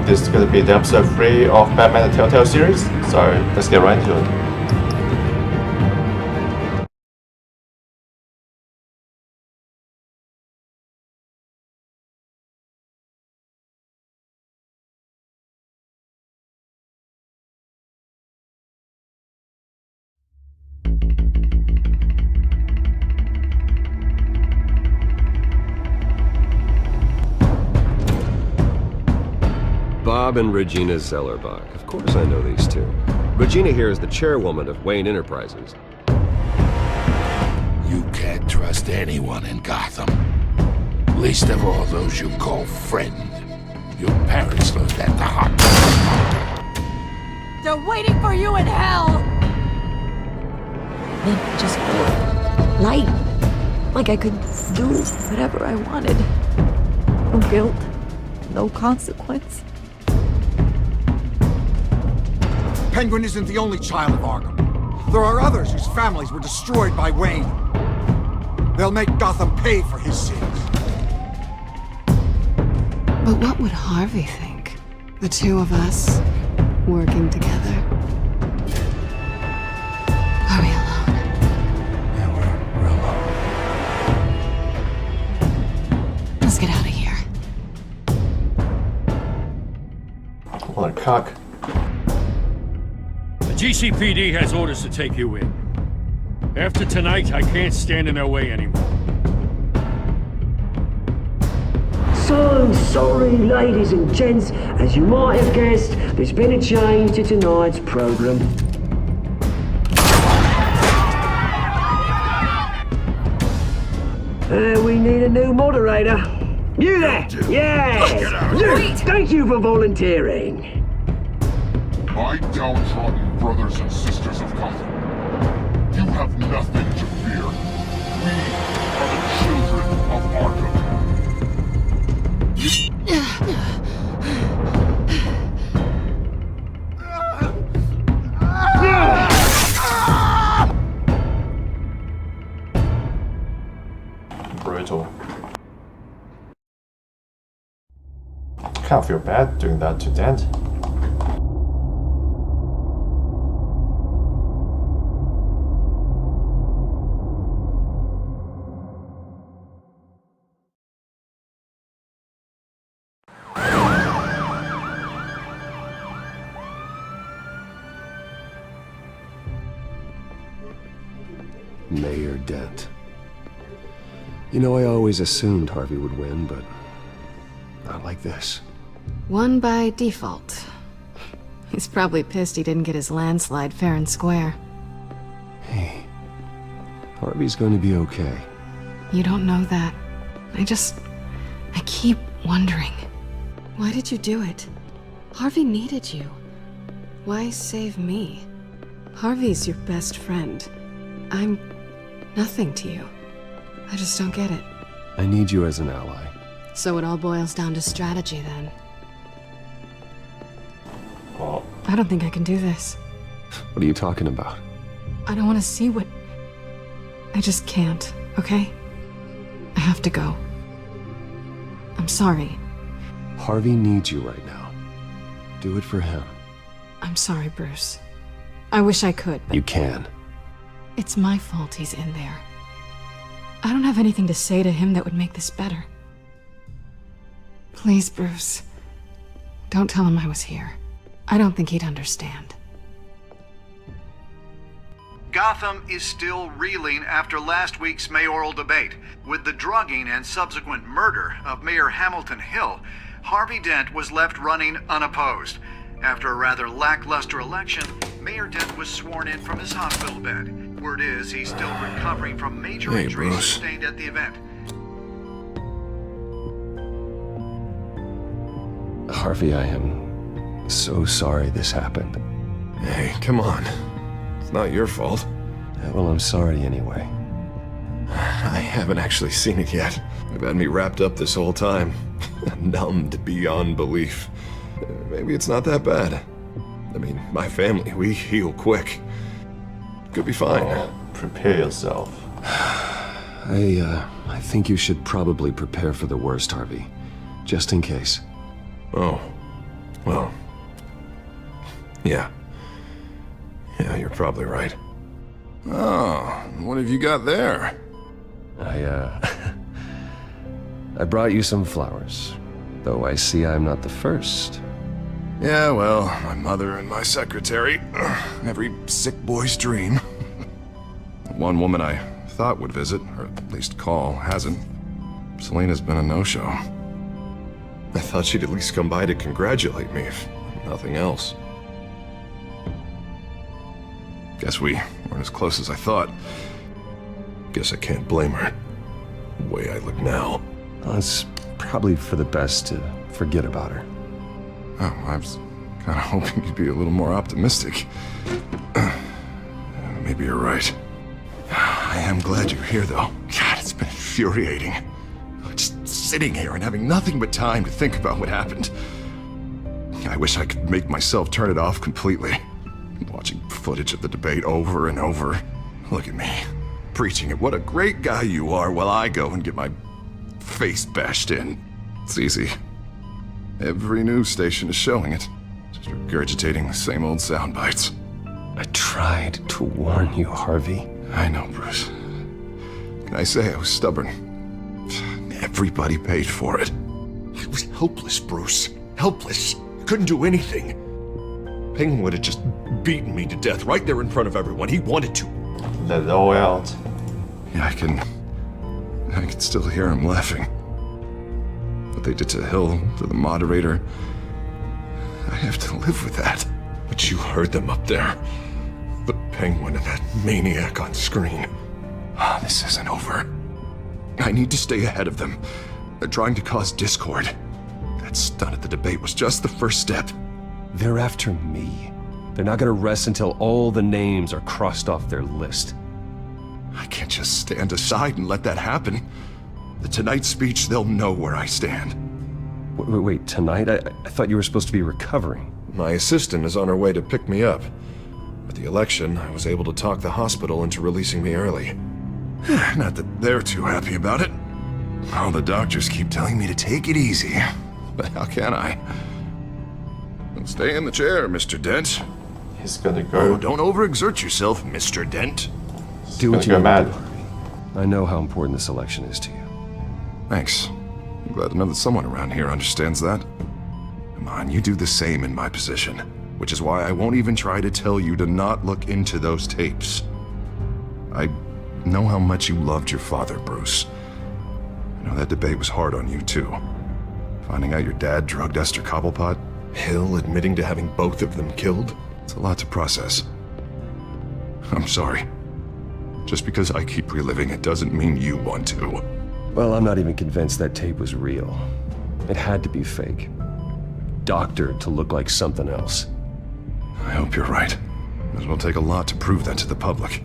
This is going to be the episode 3 of Batman the Telltale series, so let's get right into it. Bob and Regina Zellerbach. Of course I know these two. Regina here is the chairwoman of Wayne Enterprises. You can't trust anyone in Gotham. Least of all those you call friend. Your parents learned that the hard way. They're waiting for you in hell! Then just light. Like I could do whatever I wanted. No guilt, no consequence. Penguin isn't the only child of Arkham. There are others whose families were destroyed by Wayne. They'll make Gotham pay for his sins. But what would Harvey think? The two of us working together. Are we alone? Yeah, we're alone. Let's get out of here. What a cock. The GCPD has orders to take you in. After tonight, I can't stand in their way anymore. So sorry, ladies and gents. As you might have guessed, there's been a change to tonight's program. We need a new moderator. You there! Yeah! You! Thank you for volunteering. My downtrodden brothers and sisters of Gotham, you have nothing to fear. We are the children of Arkham. Brutal. Can't feel bad doing that to Dent. Mayor Dent. You know, I always assumed Harvey would win, but not like this. Won by default. He's probably pissed he didn't get his landslide fair and square. Hey, Harvey's going to be okay. You don't know that. I keep wondering. Why did you do it? Harvey needed you. Why save me? Harvey's your best friend. I'm nothing to you. I just don't get it. I need you as an ally. So it all boils down to strategy, then. Well, I don't think I can do this. What are you talking about? I don't want to see what... I just can't, okay? I have to go. I'm sorry. Harvey needs you right now. Do it for him. I'm sorry, Bruce. I wish I could, but... You can. It's my fault he's in there. I don't have anything to say to him that would make this better. Please, Bruce. Don't tell him I was here. I don't think he'd understand. Gotham is still reeling after last week's mayoral debate. With the drugging and subsequent murder of Mayor Hamilton Hill, Harvey Dent was left running unopposed. After a rather lackluster election, Mayor Dent was sworn in from his hospital bed. Word is he's still recovering from major injuries sustained at the event. Harvey, I am so sorry this happened. Hey, come on. It's not your fault. Yeah, well, I'm sorry anyway. I haven't actually seen it yet. They've had me wrapped up this whole time. Numbed beyond belief. Maybe it's not that bad. I mean, my family, we heal quick. Could be fine. Oh, prepare yourself. I think you should probably prepare for the worst, Harvey. Just in case. Oh, Well, yeah. Yeah, you're probably right. Oh, what have you got there? I brought you some flowers. Though I see I'm not the first. Yeah, well, my mother and my secretary. Every sick boy's dream. One woman I thought would visit, or at least call, hasn't. Selena's been a no-show. I thought she'd at least come by to congratulate me, if nothing else. Guess we weren't as close as I thought. Guess I can't blame her. The way I look now. Well, it's probably for the best to forget about her. Oh, I was kind of hoping you'd be a little more optimistic. Maybe you're right. I am glad you're here, though. God, it's been infuriating. Just sitting here and having nothing but time to think about what happened. I wish I could make myself turn it off completely. Watching footage of the debate over and over. Look at me, preaching at what a great guy you are while I go and get my face bashed in. It's easy. Every news station is showing it. Just regurgitating the same old sound bites. I tried to warn you, Harvey. I know, Bruce. Can I say I was stubborn? Everybody paid for it. I was helpless, Bruce. Helpless. Couldn't do anything. Penguin would have just beaten me to death right there in front of everyone. He wanted to. Let it all out. Yeah, I can still hear him laughing. What they did to Hill, to the moderator, I have to live with that. But you heard them up there. The Penguin and that maniac on screen. This isn't over. I need to stay ahead of them. They're trying to cause discord. That stunt at the debate was just the first step. They're after me. They're not gonna rest until all the names are crossed off their list. I can't just stand aside and let that happen. The Tonight speech, they'll know where I stand. Wait, tonight? I thought you were supposed to be recovering. My assistant is on her way to pick me up. With the election, I was able to talk the hospital into releasing me early. Not that they're too happy about it. All the doctors keep telling me to take it easy. But how can I? Stay in the chair, Mr. Dent. He's gonna go. Oh, don't overexert yourself, Mr. Dent. Do what you go need mad. to do, Harvey. I know how important this election is to you. Thanks. I'm glad to know that someone around here understands that. Come on, you do the same in my position. Which is why I won't even try to tell you to not look into those tapes. I know how much you loved your father, Bruce. I know that debate was hard on you, too. Finding out your dad drugged Esther Cobblepot, Hill admitting to having both of them killed, it's a lot to process. I'm sorry. Just because I keep reliving it doesn't mean you want to. Well, I'm not even convinced that tape was real. It had to be fake. Doctored to look like something else. I hope you're right. It will take a lot to prove that to the public.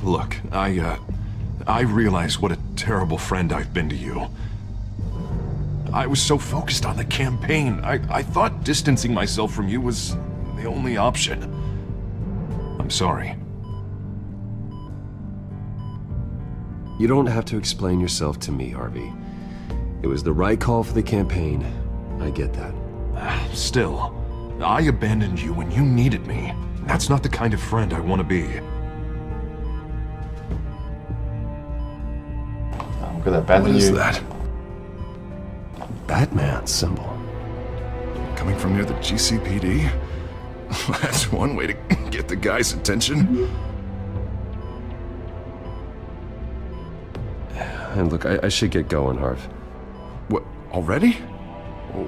Look, I realize what a terrible friend I've been to you. I was so focused on the campaign. I thought distancing myself from you was the only option. I'm sorry. You don't have to explain yourself to me, Harvey. It was the right call for the campaign. I get that. Still, I abandoned you when you needed me. That's not the kind of friend I want to be. I'm gonna abandon What is you. that? Batman symbol. Coming from near the GCPD? That's one way to get the guy's attention. And look, I should get going, Harv. What, already?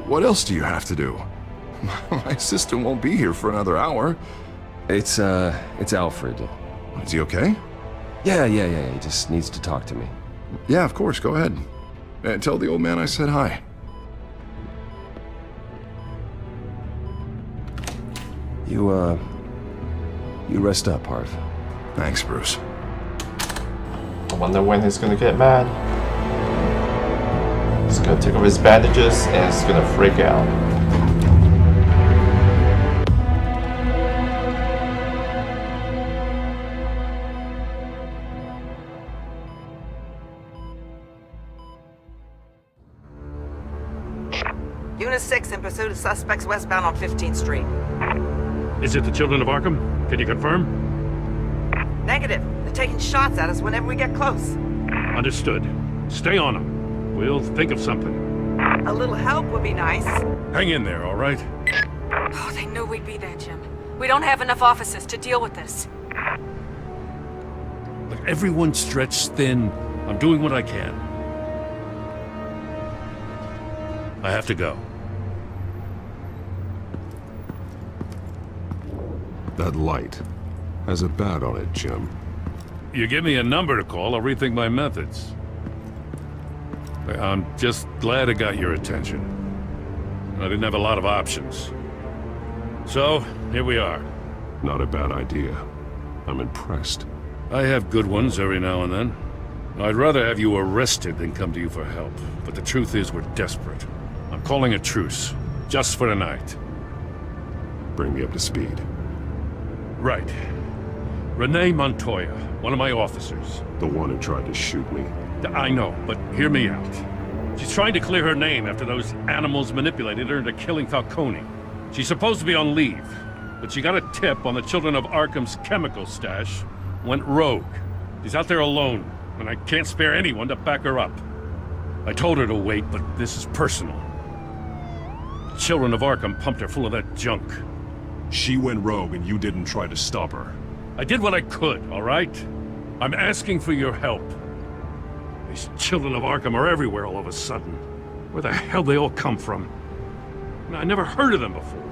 What else do you have to do? My assistant won't be here for another hour. It's Alfred. Is he okay? Yeah, he just needs to talk to me. Yeah, of course, go ahead. And tell the old man I said hi. You rest up, Harv. Thanks, Bruce. I wonder when he's gonna get mad. He's gonna take off his bandages and he's gonna freak out. Unit 6 in position. pursuit of suspects westbound on 15th Street. Is it the Children of Arkham? Can you confirm? Negative. They're taking shots at us whenever we get close. Understood. Stay on them. We'll think of something. A little help would be nice. Hang in there, all right? Oh, they knew we'd be there, Jim. We don't have enough officers to deal with this. Look, everyone's stretched thin. I'm doing what I can. I have to go. That light has a bat on it, Jim. You give me a number to call, I'll rethink my methods. I'm just glad it got your attention. I didn't have a lot of options. So, here we are. Not a bad idea. I'm impressed. I have good ones every now and then. I'd rather have you arrested than come to you for help. But the truth is we're desperate. I'm calling a truce. Just for tonight. Bring me up to speed. Right. Renee Montoya, one of my officers. The one who tried to shoot me. I know, but hear me out. She's trying to clear her name after those animals manipulated her into killing Falcone. She's supposed to be on leave, but she got a tip on the Children of Arkham's chemical stash, went rogue. She's out there alone, and I can't spare anyone to back her up. I told her to wait, but this is personal. The Children of Arkham pumped her full of that junk. She went rogue and you didn't try to stop her. I did what I could, all right? I'm asking for your help. These Children of Arkham are everywhere all of a sudden. Where the hell they all come from? I never heard of them before.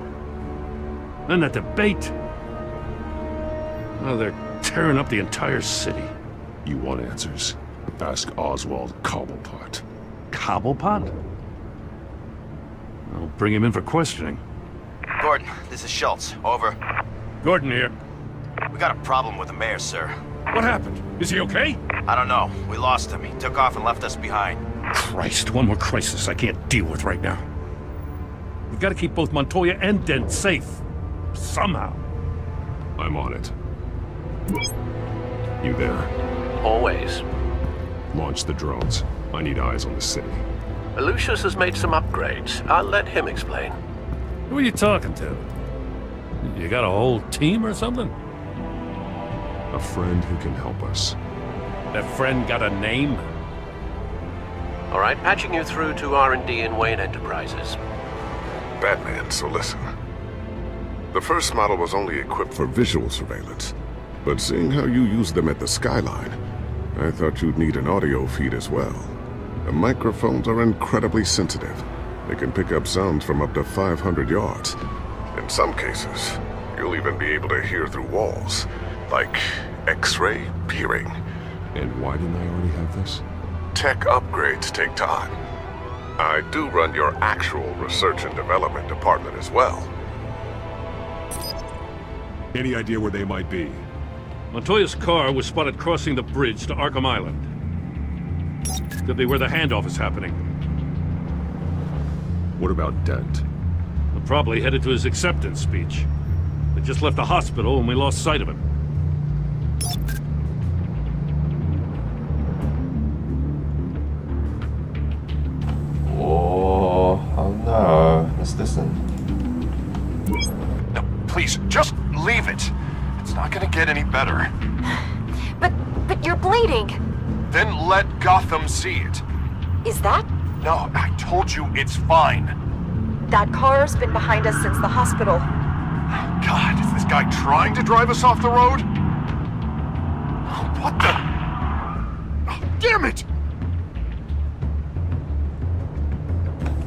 Then that debate. Oh, they're tearing up the entire city. You want answers? Ask Oswald Cobblepot. Cobblepot? I'll bring him in for questioning. Gordon, this is Schultz. Over. Gordon here. We got a problem with the mayor, sir. What happened? Is he okay? I don't know. We lost him. He took off and left us behind. Christ, one more crisis I can't deal with right now. We've got to keep both Montoya and Dent safe. Somehow. I'm on it. You there? Always. Launch the drones. I need eyes on the city. Lucius has made some upgrades. I'll let him explain. Who are you talking to? You got a whole team or something? A friend who can help us. That friend got a name? All right, patching you through to R&D in Wayne Enterprises. Batman, so listen. The first model was only equipped for visual surveillance, but seeing how you use them at the skyline, I thought you'd need an audio feed as well. The microphones are incredibly sensitive. They can pick up sounds from up to 500 yards. In some cases, you'll even be able to hear through walls, like X-ray peering. And why didn't I already have this? Tech upgrades take time. I do run your actual research and development department as well. Any idea where they might be? Montoya's car was spotted crossing the bridge to Arkham Island. Could be where the handoff is happening. What about Dent? We're probably headed to his acceptance speech. They just left the hospital and we lost sight of him. Oh no. Let's listen. No, please, just leave it. It's not gonna get any better. But you're bleeding. Then let Gotham see it. Is that? No, I told you it's fine. That car's been behind us since the hospital. God, is this guy trying to drive us off the road? What the? Oh, damn it!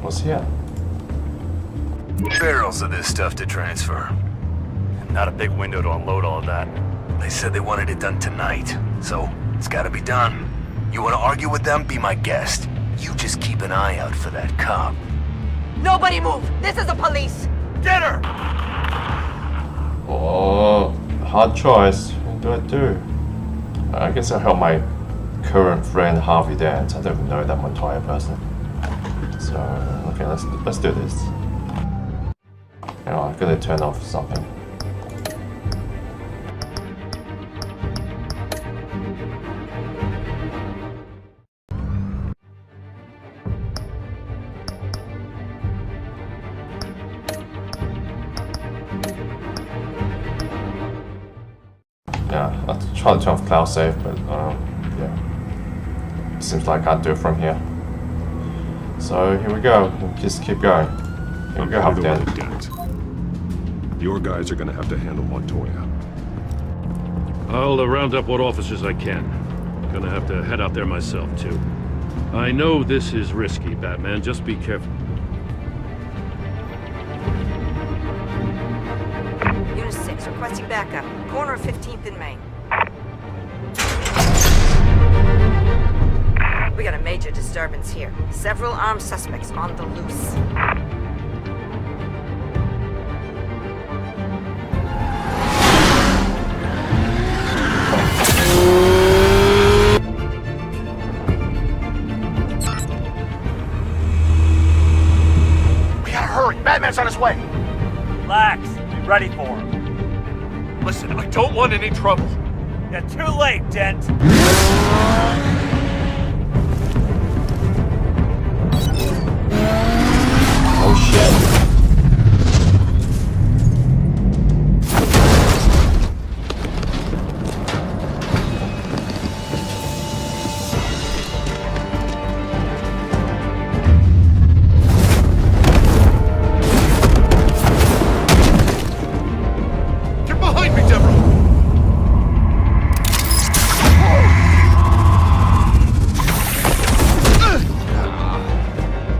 What's here? Barrels of this stuff to transfer. Not a big window to unload all of that. They said they wanted it done tonight, so it's gotta be done. You wanna argue with them? Be my guest. You just keep an eye out for that cop. Nobody move! This is the police! Get her! Oh, hard choice. What do I do? I guess I'll help my current friend Harvey Dent. I don't even know that Montoya person. So, okay, let's do this. You know, I've got to turn off something. Yeah, I'll try to turn off cloud save, but yeah. Seems like I can't do it from here. So here we go. We'll just keep going. Here we go, Harvey Dent. Your guys are gonna have to handle Montoya. I'll round up what officers I can. Gonna have to head out there myself, too. I know this is risky, Batman. Just be careful. Unit 6, requesting backup. Corner of 15th and Main. We got a major disturbance here. Several armed suspects on the loose. We gotta hurry. Batman's on his way. Relax. Be ready for him. Listen, I don't want any trouble. You're too late, Dent. Oh shit. Get behind me, Deborah!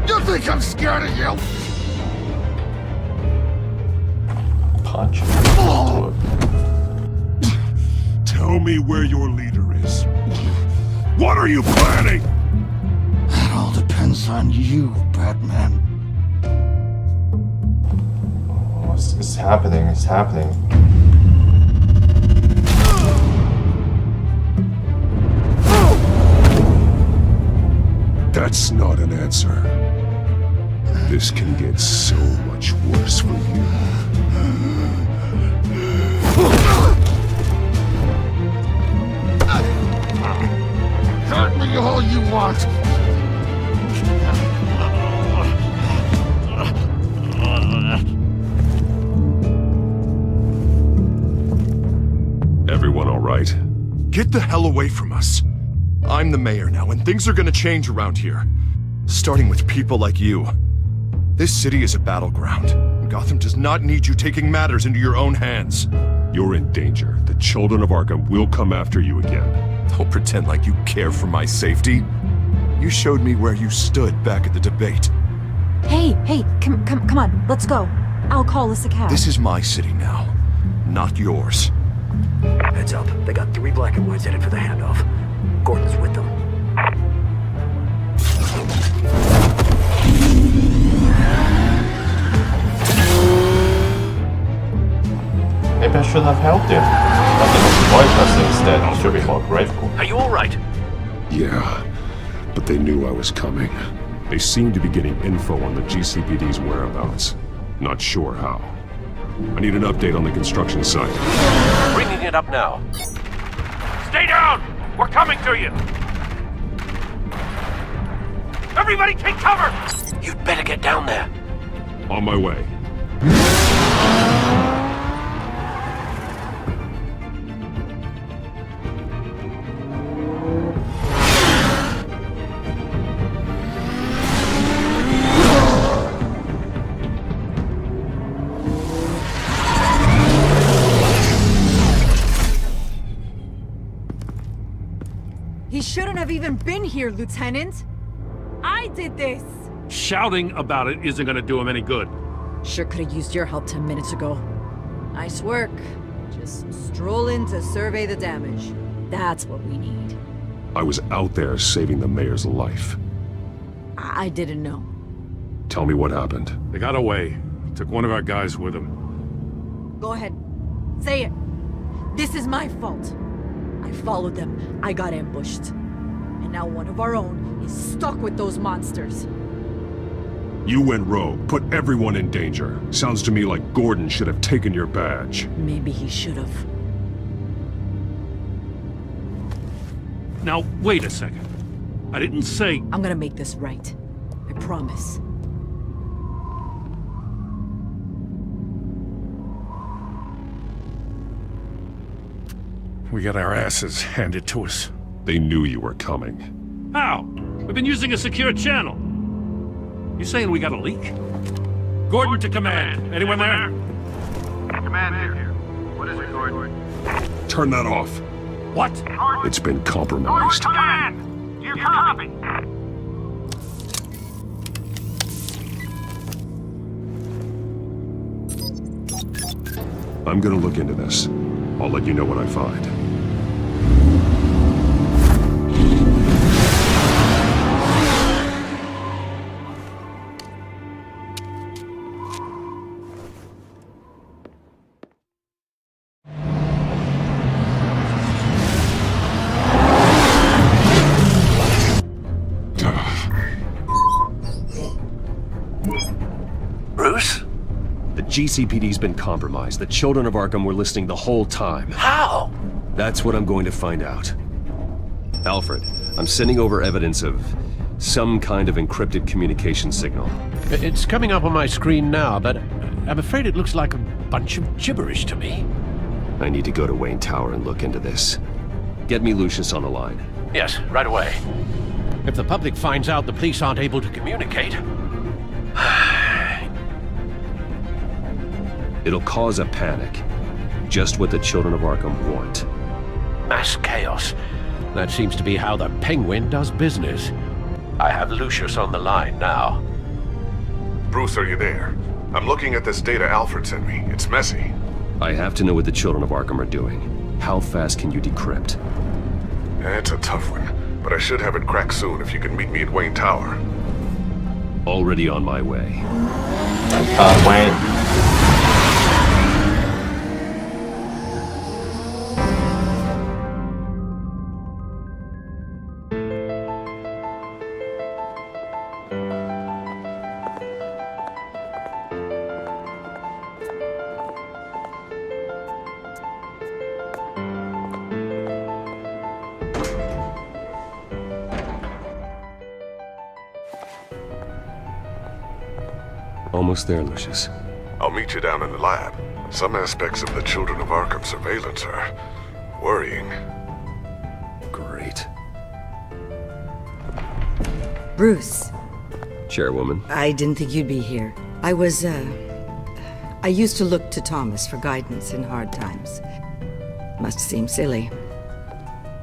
You think I'm scared of you? Punch. Tell me where your leader is. What are you planning? That all depends on you, Batman. Oh, it's happening, it's happening. That's not an answer. This can get so much worse for you. Hurt me all you want. Everyone all right? Get the hell away from us. I'm the mayor now, and things are gonna change around here. Starting with people like you. This city is a battleground. Gotham does not need you taking matters into your own hands. You're in danger. The children of Arkham will come after you again. Don't pretend like you care for my safety. You showed me where you stood back at the debate. Hey, come on, let's go. I'll call us a cab. This is my city now, not yours. Heads up. They got 3 black and whites headed for the handoff. Gordon's with them. Maybe I should have helped him. Not the boy person instead. I should be more grateful. Are you alright? Yeah, but they knew I was coming. They seem to be getting info on the GCPD's whereabouts. Not sure how. I need an update on the construction site. Bringing it up now. Stay down! We're coming to you! Everybody take cover! You'd better get down there. On my way. He shouldn't have even been here, Lieutenant. I did this. Shouting about it isn't gonna do him any good. Sure could have used your help 10 minutes ago. Nice work. Just stroll in to survey the damage. That's what we need. I was out there saving the mayor's life. I didn't know. Tell me what happened. They got away. Took one of our guys with them. Go ahead. Say it. This is my fault. I followed them. I got ambushed. And now one of our own is stuck with those monsters. You went rogue, put everyone in danger. Sounds to me like Gordon should have taken your badge. Maybe he should have. Now, wait a second. I didn't say... I'm gonna make this right. I promise. We got our asses handed to us. They knew you were coming. How? We've been using a secure channel. You saying we got a leak? Gordon to command. Anyone there? Command here. What is it, Gordon? Turn that off. What? It's been compromised. Command! You copy! I'm gonna look into this. I'll let you know what I find. Bruce? The GCPD's been compromised. The children of Arkham were listening the whole time. How? That's what I'm going to find out. Alfred, I'm sending over evidence of some kind of encrypted communication signal. It's coming up on my screen now, but I'm afraid it looks like a bunch of gibberish to me. I need to go to Wayne Tower and look into this. Get me Lucius on the line. Yes, right away. If the public finds out the police aren't able to communicate... It'll cause a panic. Just what the children of Arkham want. Mass chaos. That seems to be how the Penguin does business. I have Lucius on the line now. Bruce, are you there? I'm looking at this data Alfred sent me. It's messy. I have to know what the children of Arkham are doing. How fast can you decrypt? It's a tough one, but I should have it cracked soon if you can meet me at Wayne Tower. Already on my way. I can't wait. Almost there, Lucius. I'll meet you down in the lab. Some aspects of the Children of Arkham surveillance are worrying. Great. Bruce. Chairwoman. I didn't think you'd be here. I used to look to Thomas for guidance in hard times. Must seem silly.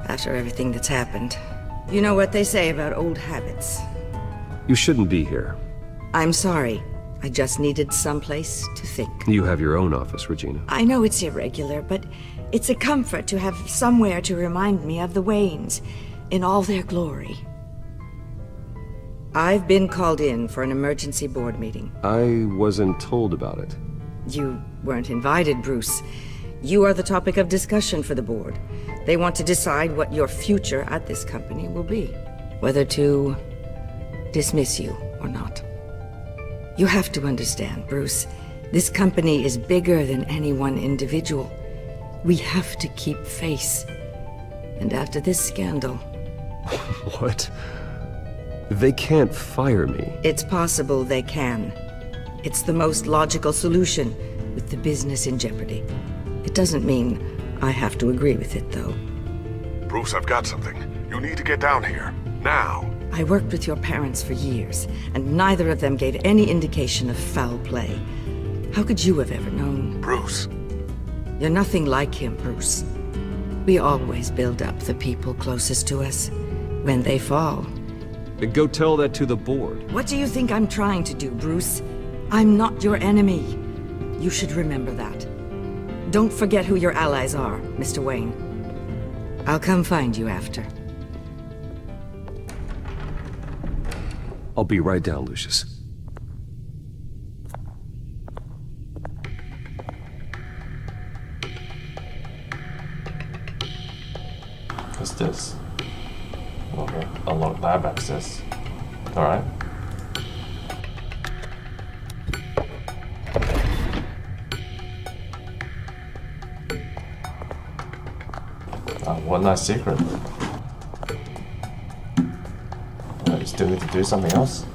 After everything that's happened. You know what they say about old habits. You shouldn't be here. I'm sorry. I just needed someplace to think. You have your own office, Regina. I know it's irregular, but it's a comfort to have somewhere to remind me of the Waynes in all their glory. I've been called in for an emergency board meeting. I wasn't told about it. You weren't invited, Bruce. You are the topic of discussion for the board. They want to decide what your future at this company will be. Whether to dismiss you or not. You have to understand, Bruce. This company is bigger than any one individual. We have to keep face. And after this scandal... What? They can't fire me. It's possible they can. It's the most logical solution, with the business in jeopardy. It doesn't mean I have to agree with it, though. Bruce, I've got something. You need to get down here. Now. I worked with your parents for years, and neither of them gave any indication of foul play. How could you have ever known? Bruce. You're nothing like him, Bruce. We always build up the people closest to us. When they fall... Then go tell that to the board. What do you think I'm trying to do, Bruce? I'm not your enemy. You should remember that. Don't forget who your allies are, Mr. Wayne. I'll come find you after. I'll be right down, Lucius. What's this? Okay, unlock lab access. Alright. One nice secret. You still need to do something else?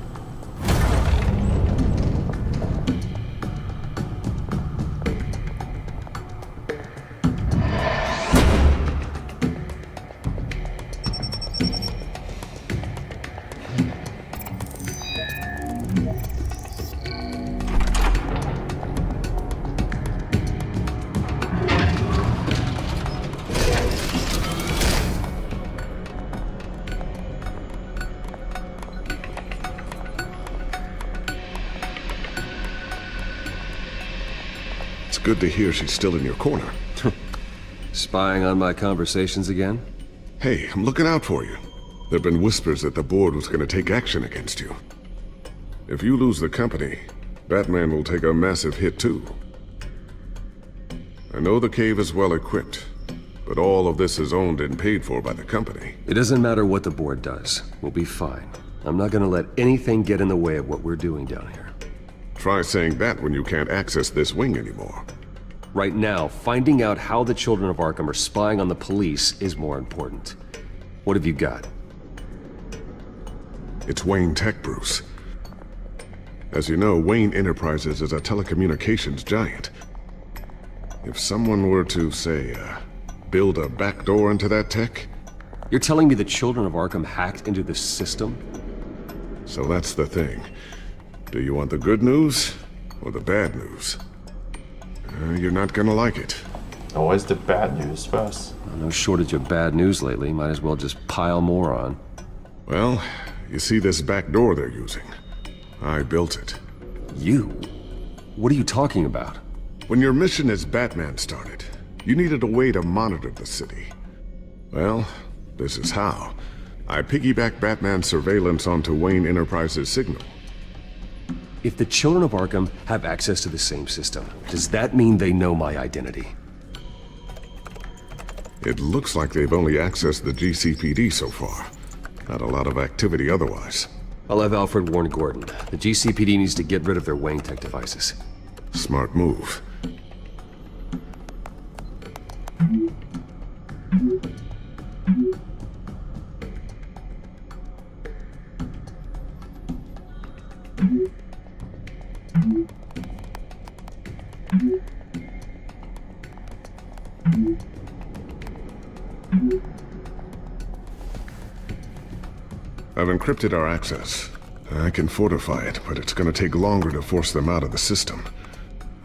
It's good to hear she's still in your corner. Spying on my conversations again? Hey, I'm looking out for you. There've been whispers that the board was gonna take action against you. If you lose the company, Batman will take a massive hit too. I know the cave is well equipped, but all of this is owned and paid for by the company. It doesn't matter what the board does. We'll be fine. I'm not gonna let anything get in the way of what we're doing down here. Try saying that when you can't access this wing anymore. Right now, finding out how the Children of Arkham are spying on the police is more important. What have you got? It's Wayne Tech, Bruce. As you know, Wayne Enterprises is a telecommunications giant. If someone were to, say, build a backdoor into that tech... You're telling me the Children of Arkham hacked into this system? So that's the thing. Do you want the good news or the bad news? You're not gonna like it. Always the bad news first. No shortage of bad news lately. Might as well just pile more on. Well, you see this back door they're using? I built it. You? What are you talking about? When your mission as Batman started, you needed a way to monitor the city. Well, this is how. I piggybacked Batman's surveillance onto Wayne Enterprises' signal. If the Children of Arkham have access to the same system, does that mean they know my identity? It looks like they've only accessed the GCPD so far. Not a lot of activity otherwise. I'll have Alfred warn Gordon. The GCPD needs to get rid of their Wayne Tech devices. Smart move. I've encrypted our access. I can fortify it, but it's gonna take longer to force them out of the system.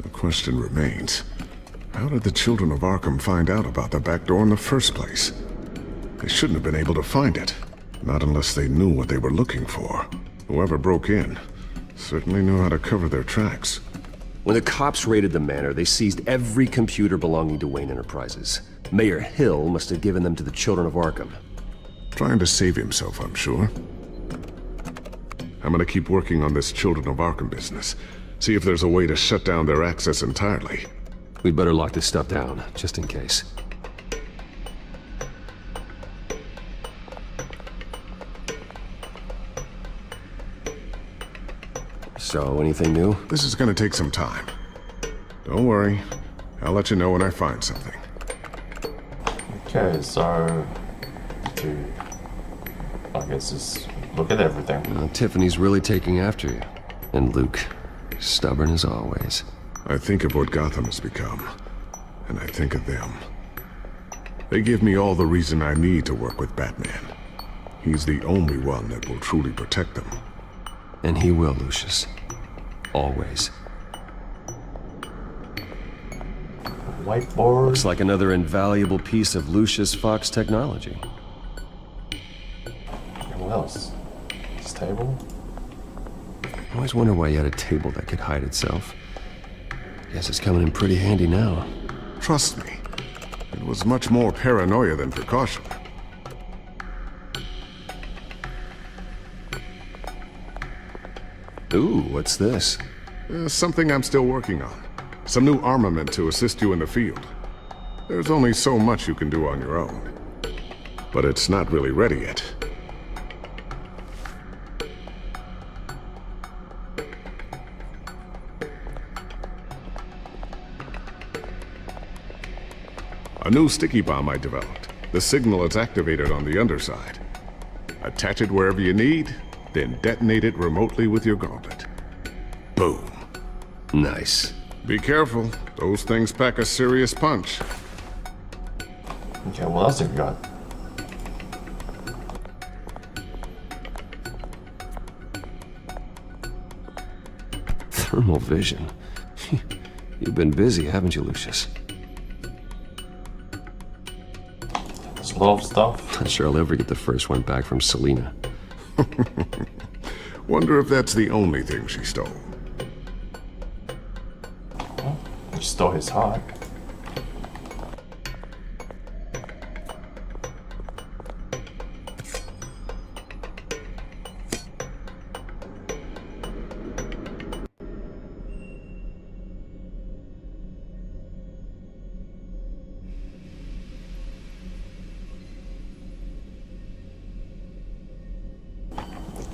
The question remains, how did the Children of Arkham find out about the back door in the first place? They shouldn't have been able to find it. Not unless they knew what they were looking for. Whoever broke in certainly knew how to cover their tracks. When the cops raided the manor, they seized every computer belonging to Wayne Enterprises. Mayor Hill must have given them to the Children of Arkham. Trying to save himself, I'm sure. I'm gonna keep working on this Children of Arkham business. See if there's a way to shut down their access entirely. We'd better lock this stuff down, just in case. So, anything new? This is gonna take some time. Don't worry. I'll let you know when I find something. Okay, so... I guess just look at everything. Well, Tiffany's really taking after you. And Luke, stubborn as always. I think of what Gotham has become, and I think of them. They give me all the reason I need to work with Batman. He's the only one that will truly protect them. And he will, Lucius. Always. Whiteboard. Looks like another invaluable piece of Lucius Fox technology. What else? This table? I always wonder why you had a table that could hide itself. Guess it's coming in pretty handy now. Trust me, it was much more paranoia than precaution. Ooh, what's this? Something I'm still working on. Some new armament to assist you in the field. There's only so much you can do on your own. But it's not really ready yet. A new sticky bomb I developed. The signal is activated on the underside. Attach it wherever you need, then detonate it remotely with your gauntlet. Boom. Nice. Be careful. Those things pack a serious punch. Okay, what else have you got? Thermal vision. You've been busy, haven't you, Lucius? There's a lot of stuff. Not sure I'll ever get the first one back from Selina. Wonder if that's the only thing she stole. stole his heart.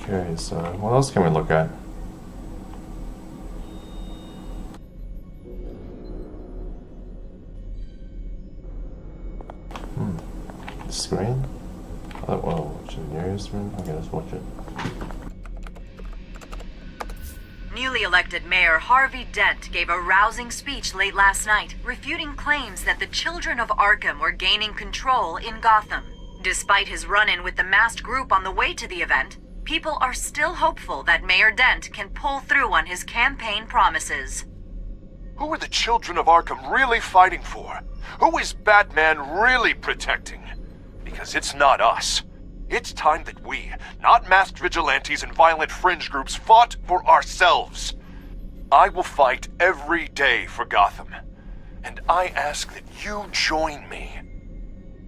Okay, so what else can we look at? The screen? Oh, well, watch the newsroom. Okay, let's watch it. Newly elected Mayor Harvey Dent gave a rousing speech late last night, refuting claims that the children of Arkham were gaining control in Gotham. Despite his run-in with the masked group on the way to the event, people are still hopeful that Mayor Dent can pull through on his campaign promises. Who are the children of Arkham really fighting for? Who is Batman really protecting? Because it's not us. It's time that we, not masked vigilantes and violent fringe groups, fought for ourselves. I will fight every day for Gotham. And I ask that you join me.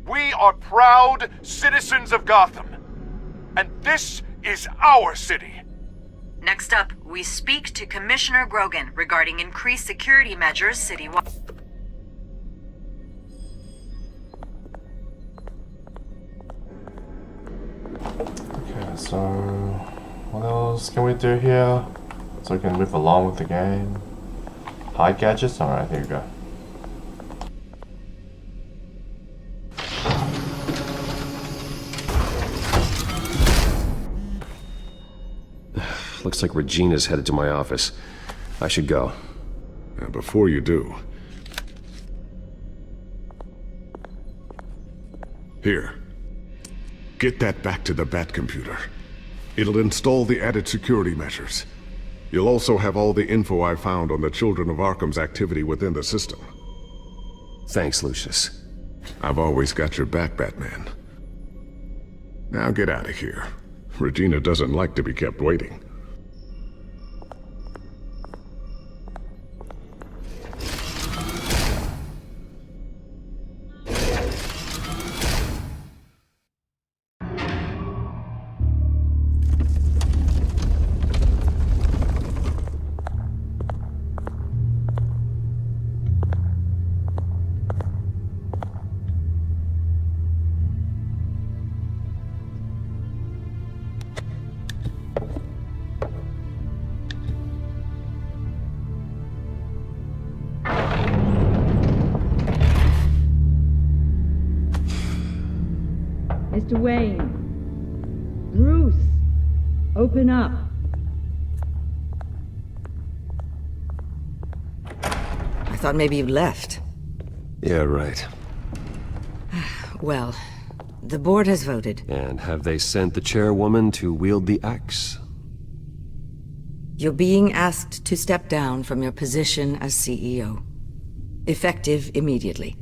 We are proud citizens of Gotham. And this is our city. Next up, we speak to Commissioner Grogan regarding increased security measures citywide. Okay, so what else can we do here? So we can move along with the game. Hide gadgets? Alright, here you go. Looks like Regina's headed to my office. I should go. And before you do... Here. Get that back to the Bat computer. It'll install the added security measures. You'll also have all the info I found on the Children of Arkham's activity within the system. Thanks, Lucius. I've always got your back, Batman. Now get out of here. Regina doesn't like to be kept waiting. Mr. Wayne. Bruce. Open up. I thought maybe you left. Yeah, right. Well, the board has voted. And have they sent the chairwoman to wield the axe? You're being asked to step down from your position as CEO. Effective immediately.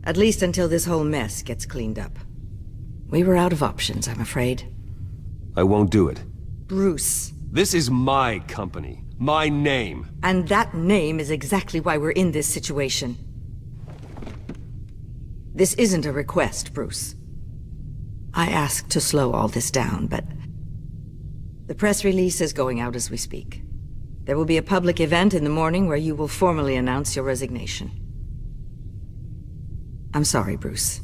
At least until this whole mess gets cleaned up. We were out of options, I'm afraid. I won't do it. Bruce. This is my company. My name. And that name is exactly why we're in this situation. This isn't a request, Bruce. I asked to slow all this down, but... the press release is going out as we speak. There will be a public event in the morning where you will formally announce your resignation. I'm sorry, Bruce.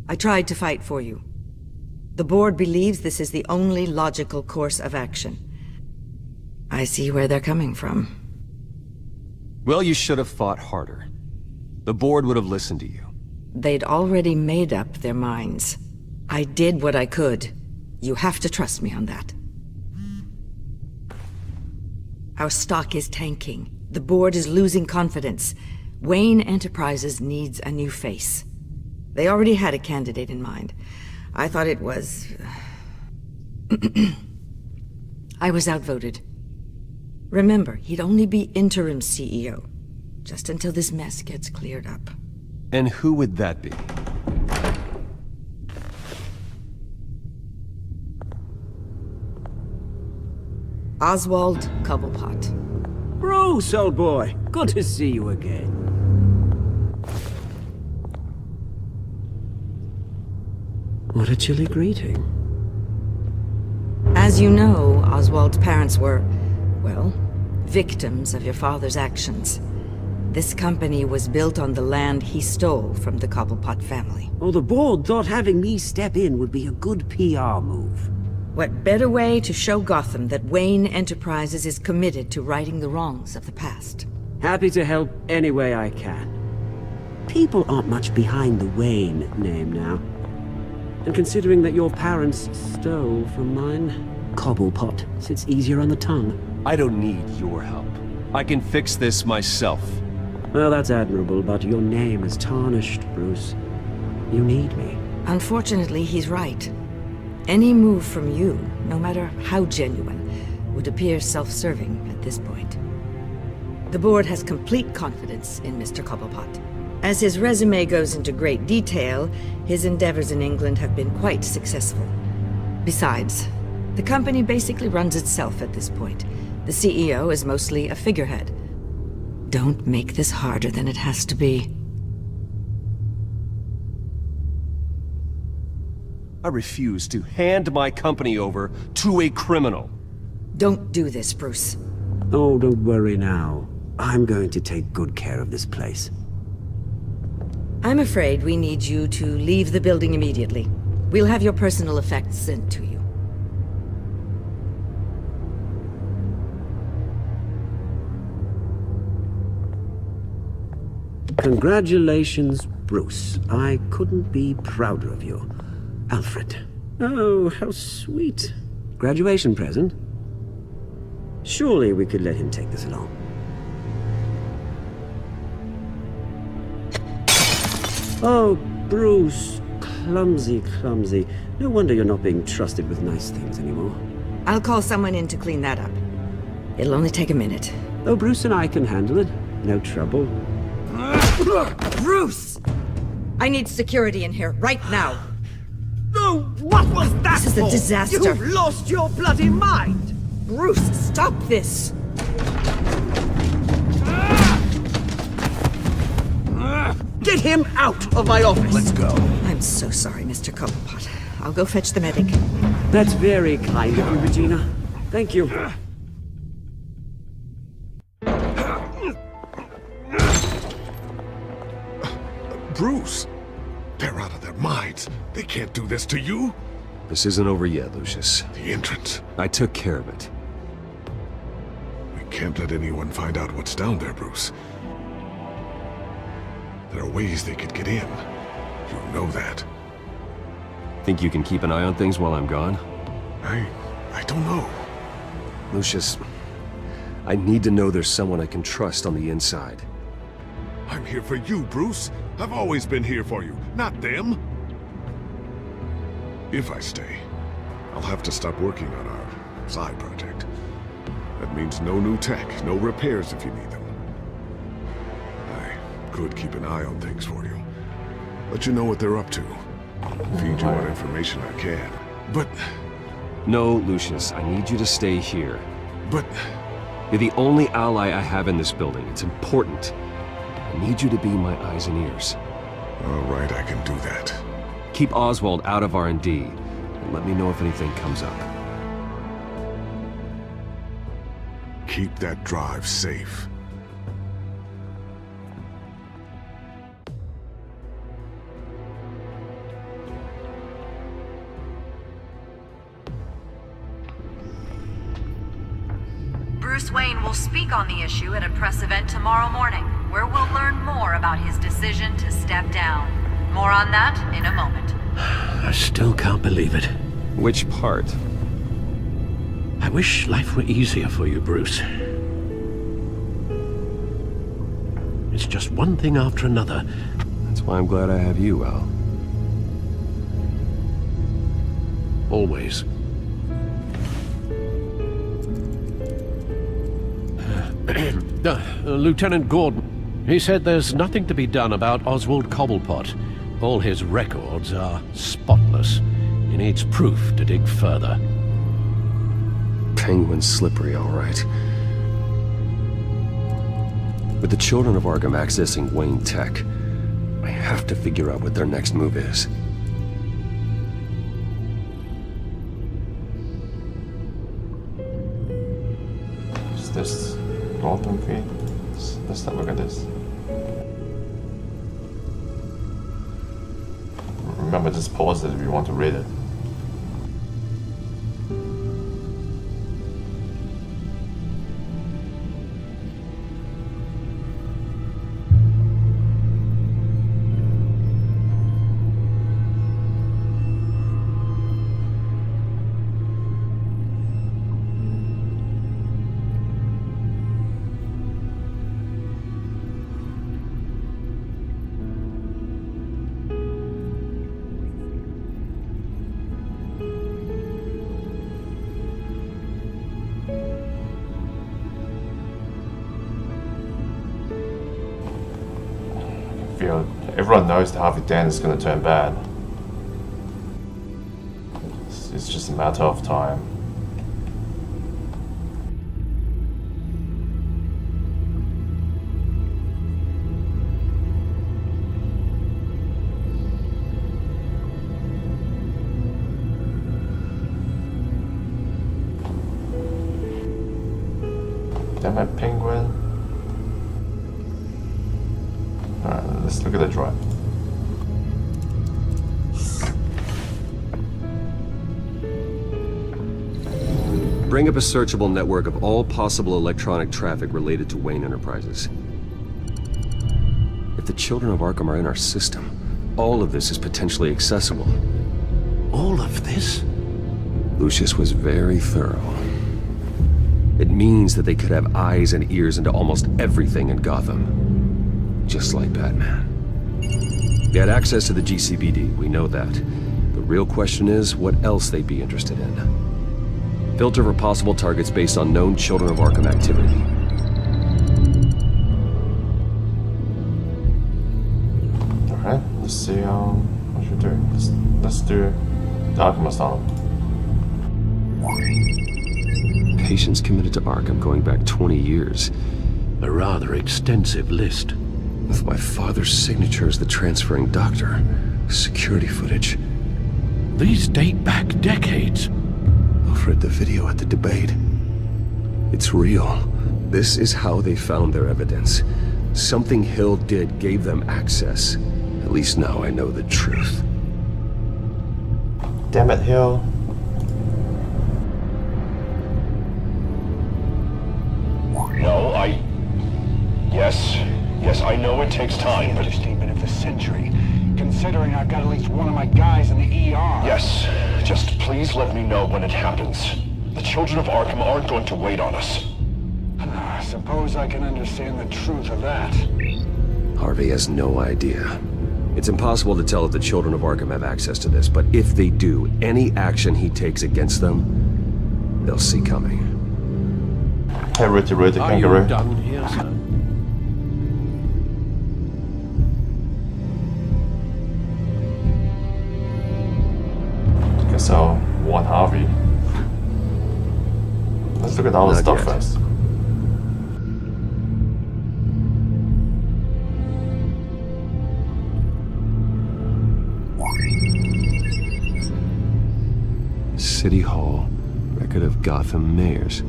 I tried to fight for you. The board believes this is the only logical course of action. I see where they're coming from. Well, you should have fought harder. The board would have listened to you. They'd already made up their minds. I did what I could. You have to trust me on that. Our stock is tanking. The board is losing confidence. Wayne Enterprises needs a new face. They already had a candidate in mind. I thought it was... I was outvoted. Remember, he'd only be interim CEO. Just until this mess gets cleared up. And who would that be? Oswald Cobblepot. Bruce, old boy. Good to see you again. What a chilly greeting. As you know, Oswald's parents were, well, victims of your father's actions. This company was built on the land he stole from the Cobblepot family. Oh, the board thought having me step in would be a good PR move. What better way to show Gotham that Wayne Enterprises is committed to righting the wrongs of the past? Happy to help any way I can. People aren't much behind the Wayne name now. And considering that your parents stole from mine, Cobblepot sits easier on the tongue. I don't need your help. I can fix this myself. Well, that's admirable, but your name is tarnished, Bruce. You need me. Unfortunately, he's right. Any move from you, no matter how genuine, would appear self-serving at this point. The board has complete confidence in Mr. Cobblepot. As his resume goes into great detail, his endeavors in England have been quite successful. Besides, the company basically runs itself at this point. The CEO is mostly a figurehead. Don't make this harder than it has to be. I refuse to hand my company over to a criminal. Don't do this, Bruce. Oh, don't worry now. I'm going to take good care of this place. I'm afraid we need you to leave the building immediately. We'll have your personal effects sent to you. Congratulations, Bruce. I couldn't be prouder of you. Alfred. Oh, how sweet. Graduation present? Surely we could let him take this along. Oh, Bruce. Clumsy, clumsy. No wonder you're not being trusted with nice things anymore. I'll call someone in to clean that up. It'll only take a minute. Oh, Bruce and I can handle it. No trouble. Bruce! I need security in here, right now. Oh, what was that? This is a disaster. You've lost your bloody mind! Bruce, stop this! Get him out of my office! Let's go. I'm so sorry, Mr. Cobblepot. I'll go fetch the medic. That's very kind of you, Regina. Thank you. Bruce! They're out of their minds. They can't do this to you. This isn't over yet, Lucius. The entrance. I took care of it. We can't let anyone find out what's down there, Bruce. There are ways they could get in. You know that. Think you can keep an eye on things while I'm gone? I don't know. Lucius, I need to know there's someone I can trust on the inside. I'm here for you, Bruce. I've always been here for you, not them. If I stay, I'll have to stop working on our side project. That means no new tech, no repairs if you need them. I could keep an eye on things for you. Let you know what they're up to. Feed you what information I can. But... No, Lucius, I need you to stay here. But... You're the only ally I have in this building. It's important. I need you to be my eyes and ears. All right, I can do that. Keep Oswald out of R&D, and let me know if anything comes up. Keep that drive safe. Bruce Wayne will speak on the issue at a press event tomorrow morning, where we'll learn more about his decision to step down. More on that in a moment. I still can't believe it. Which part? I wish life were easier for you, Bruce. It's just one thing after another. That's why I'm glad I have you, Al. Always. Lieutenant Gordon, he said there's nothing to be done about Oswald Cobblepot. All his records are spotless. He needs proof to dig further. Penguin's slippery, all right. With the children of Arkham accessing Wayne Tech, I have to figure out what their next move is. this Gotham feed? Let's have a look at this. Remember, just pause it if you want to read it. Everyone knows that Harvey Dent is going to turn bad. It's just a matter of time. Damn it, Penguin. Alright, let's look at the drive. Bring up a searchable network of all possible electronic traffic related to Wayne Enterprises. If the children of Arkham are in our system, all of this is potentially accessible. All of this? Lucius was very thorough. It means that they could have eyes and ears into almost everything in Gotham. Just like Batman. They had access to the GCPD, we know that. The real question is, what else they'd be interested in. Filter for possible targets based on known Children of Arkham activity. Alright, let's see what should we do. Let's do the Arkham Asylum. Patients committed to Arkham going back 20 years. A rather extensive list. With my father's signature as the transferring doctor. Security footage. These date back decades. I've read the video at the debate. It's real. This is how they found their evidence. Something Hill did gave them access. At least now I know the truth. Damn it, Hill. No, Yes, I know it takes time, but... Understatement of the century. Considering I've got at least one of my guys in the ER. Yes, just please let me know when it happens. The children of Arkham aren't going to wait on us. I suppose I can understand the truth of that. Harvey has no idea. It's impossible to tell if the children of Arkham have access to this, but if they do, any action he takes against them, they'll see coming. Hey, Richie, kangaroo. Are you done here, sir? Guess I'll warn Harvey. Let's look at all the stuff first. City Hall, record of Gotham mayors.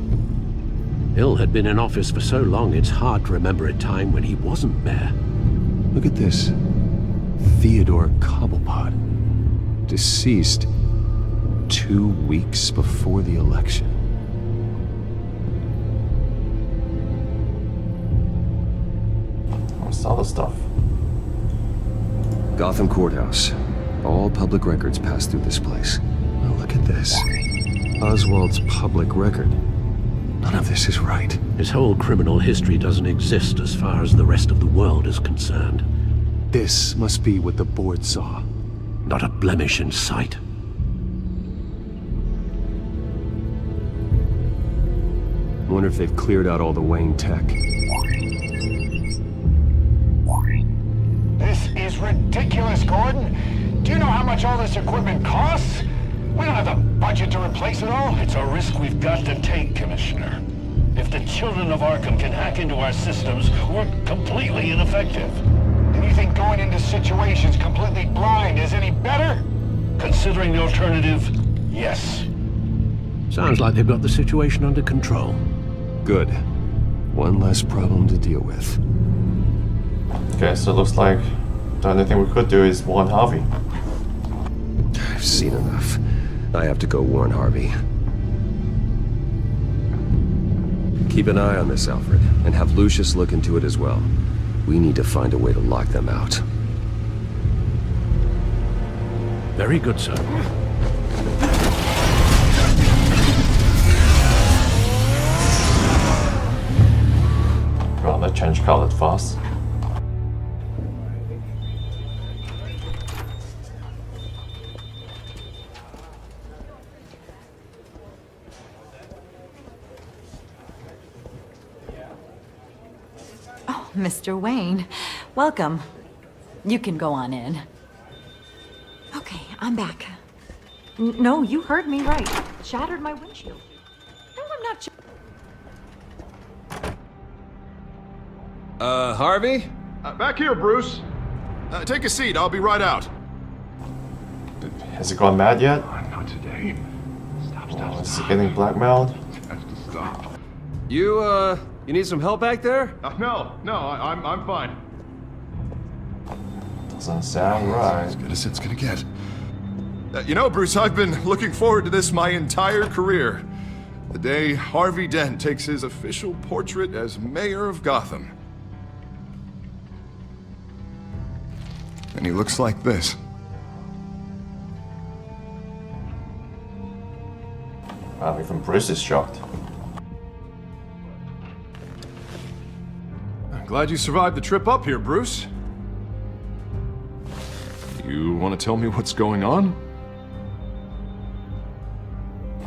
Hill had been in office for so long, it's hard to remember a time when he wasn't mayor. Look at this. Theodore Cobblepot. Deceased 2 weeks before the election. What's all the stuff? Gotham Courthouse. All public records pass through this place. Now look at this. Oswald's public record. None of this is right. His whole criminal history doesn't exist as far as the rest of the world is concerned. This must be what the board saw. Not a blemish in sight. Wonder if they've cleared out all the Wayne tech. This is ridiculous, Gordon. Do you know how much all this equipment costs? We don't have the budget to replace it all. It's a risk we've got to take, Commissioner. If the children of Arkham can hack into our systems, we're completely ineffective. And you think going into situations completely blind is any better? Considering the alternative, yes. Sounds like they've got the situation under control. Good. One less problem to deal with. Okay, so it looks like the only thing we could do is warn Harvey. I've seen enough. I have to go warn Harvey. Keep an eye on this, Alfred, and have Lucius look into it as well. We need to find a way to lock them out. Very good, sir. Well, that changed colored fast. Oh, Mr. Wayne, welcome. You can go on in. Okay, I'm back. No, you heard me right. Shattered my windshield. No, I'm not. Harvey? Back here, Bruce. Take a seat. I'll be right out. Has he gone mad yet? Not today. Oh, is he getting blackmailed? Stop. You need some help back there? No, I'm fine. Doesn't sound right. As good as it's gonna get. You know, Bruce, I've been looking forward to this my entire career. The day Harvey Dent takes his official portrait as mayor of Gotham. And he looks like this. Wow, even Bruce is shocked. I'm glad you survived the trip up here, Bruce. You want to tell me what's going on?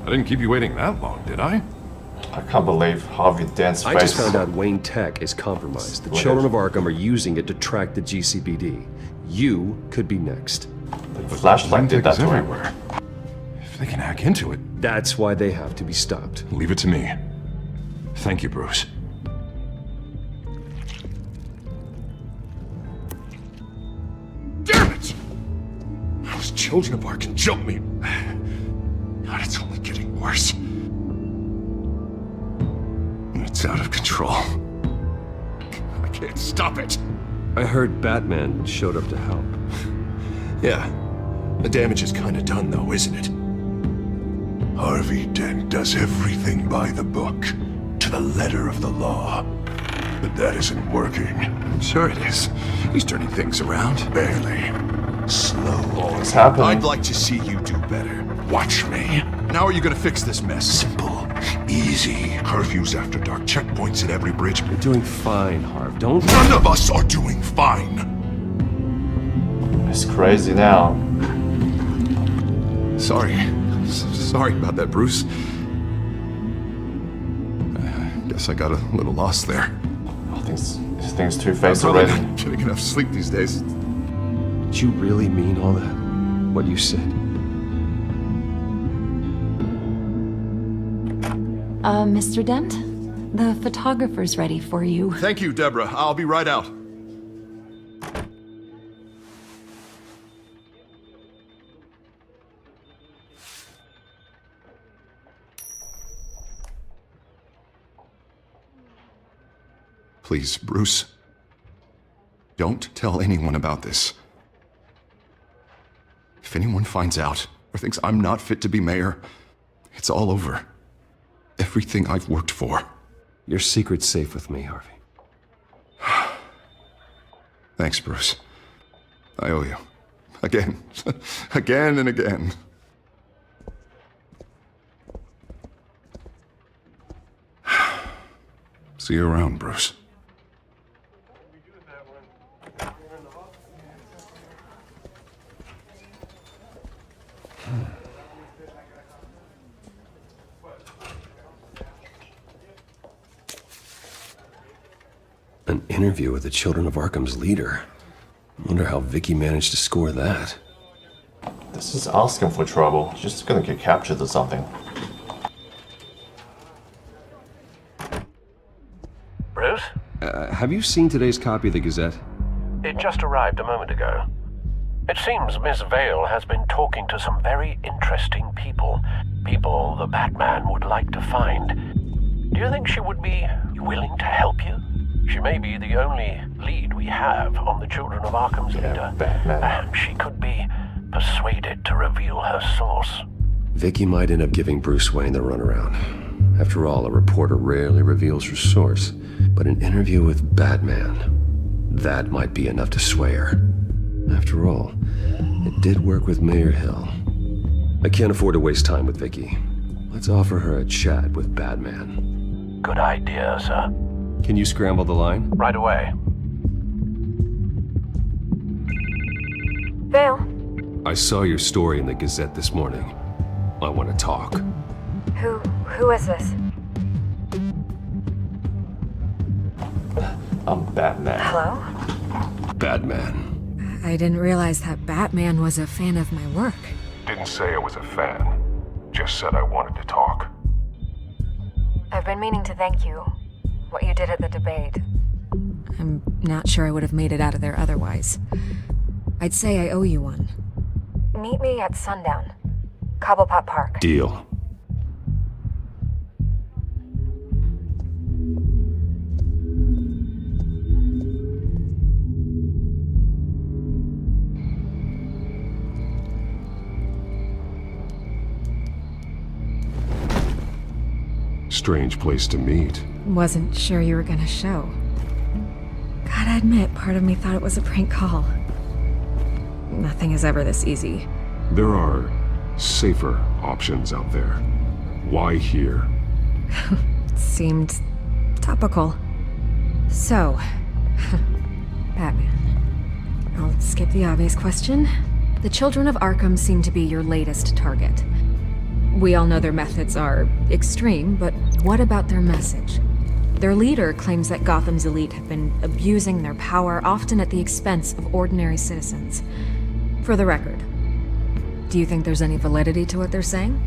I didn't keep you waiting that long, did I? I can't believe Harvey Dent's face. I just found out Wayne Tech is compromised. The children of Arkham are using it to track the GCPD. You could be next. The flashlight did that to him. Everywhere. If they can hack into it. That's why they have to be stopped. Leave it to me. Thank you, Bruce. Damn it! Those children of Arkham jumped me. God, it's only getting worse. It's out of control. I can't stop it. I heard Batman showed up to help. Yeah. The damage is kind of done, though, isn't it? Harvey Dent does everything by the book, to the letter of the law. But that isn't working. Sure it is. He's turning things around. Barely. Slow. What's happening? I'd like to see you do better. Watch me. Now are you gonna fix this mess? Simple. Easy. Curfews after dark. Checkpoints at every bridge. You're doing fine, Harv. Don't... None of us are doing fine. It's crazy now. Sorry. Sorry about that, Bruce. Guess I got a little lost there. I think this thing's two-faced I'm already. probably not getting enough sleep these days. Did you really mean all that? What you said? Mr. Dent? The photographer's ready for you. Thank you, Deborah. I'll be right out. Please, Bruce. Don't tell anyone about this. If anyone finds out or thinks I'm not fit to be mayor, it's all over. Everything I've worked for. Your secret's safe with me, Harvey. Thanks, Bruce. I owe you. Again. Again and again. See you around, Bruce. An interview with the Children of Arkham's leader. Wonder how Vicky managed to score that. This is asking for trouble. She's just gonna get captured or something. Bruce? Have you seen today's copy of the Gazette? It just arrived a moment ago. It seems Miss Vale has been talking to some very interesting people. People the Batman would like to find. Do you think she would be willing to help you? She may be the only lead we have on the Children of Arkham's leader. Perhaps she could be persuaded to reveal her source. Vicky might end up giving Bruce Wayne the runaround. After all, a reporter rarely reveals her source. But an interview with Batman, that might be enough to sway her. After all, it did work with Mayor Hill. I can't afford to waste time with Vicky. Let's offer her a chat with Batman. Good idea, sir. Can you scramble the line? Right away. Vale. I saw your story in the Gazette this morning. I want to talk. Who is this? I'm Batman. Hello? Batman. I didn't realize that Batman was a fan of my work. Didn't say I was a fan. Just said I wanted to talk. I've been meaning to thank you. What you did at the debate. I'm not sure I would have made it out of there otherwise. I'd say I owe you one. Meet me at sundown. Cobblepot Park. Deal. Strange place to meet. Wasn't sure you were gonna show. Gotta admit, part of me thought it was a prank call. Nothing is ever this easy. There are safer options out there. Why here? Seemed topical. So, Batman. I'll skip the obvious question. The Children of Arkham seem to be your latest target. We all know their methods are extreme, but what about their message? Their leader claims that Gotham's elite have been abusing their power, often at the expense of ordinary citizens. For the record, do you think there's any validity to what they're saying?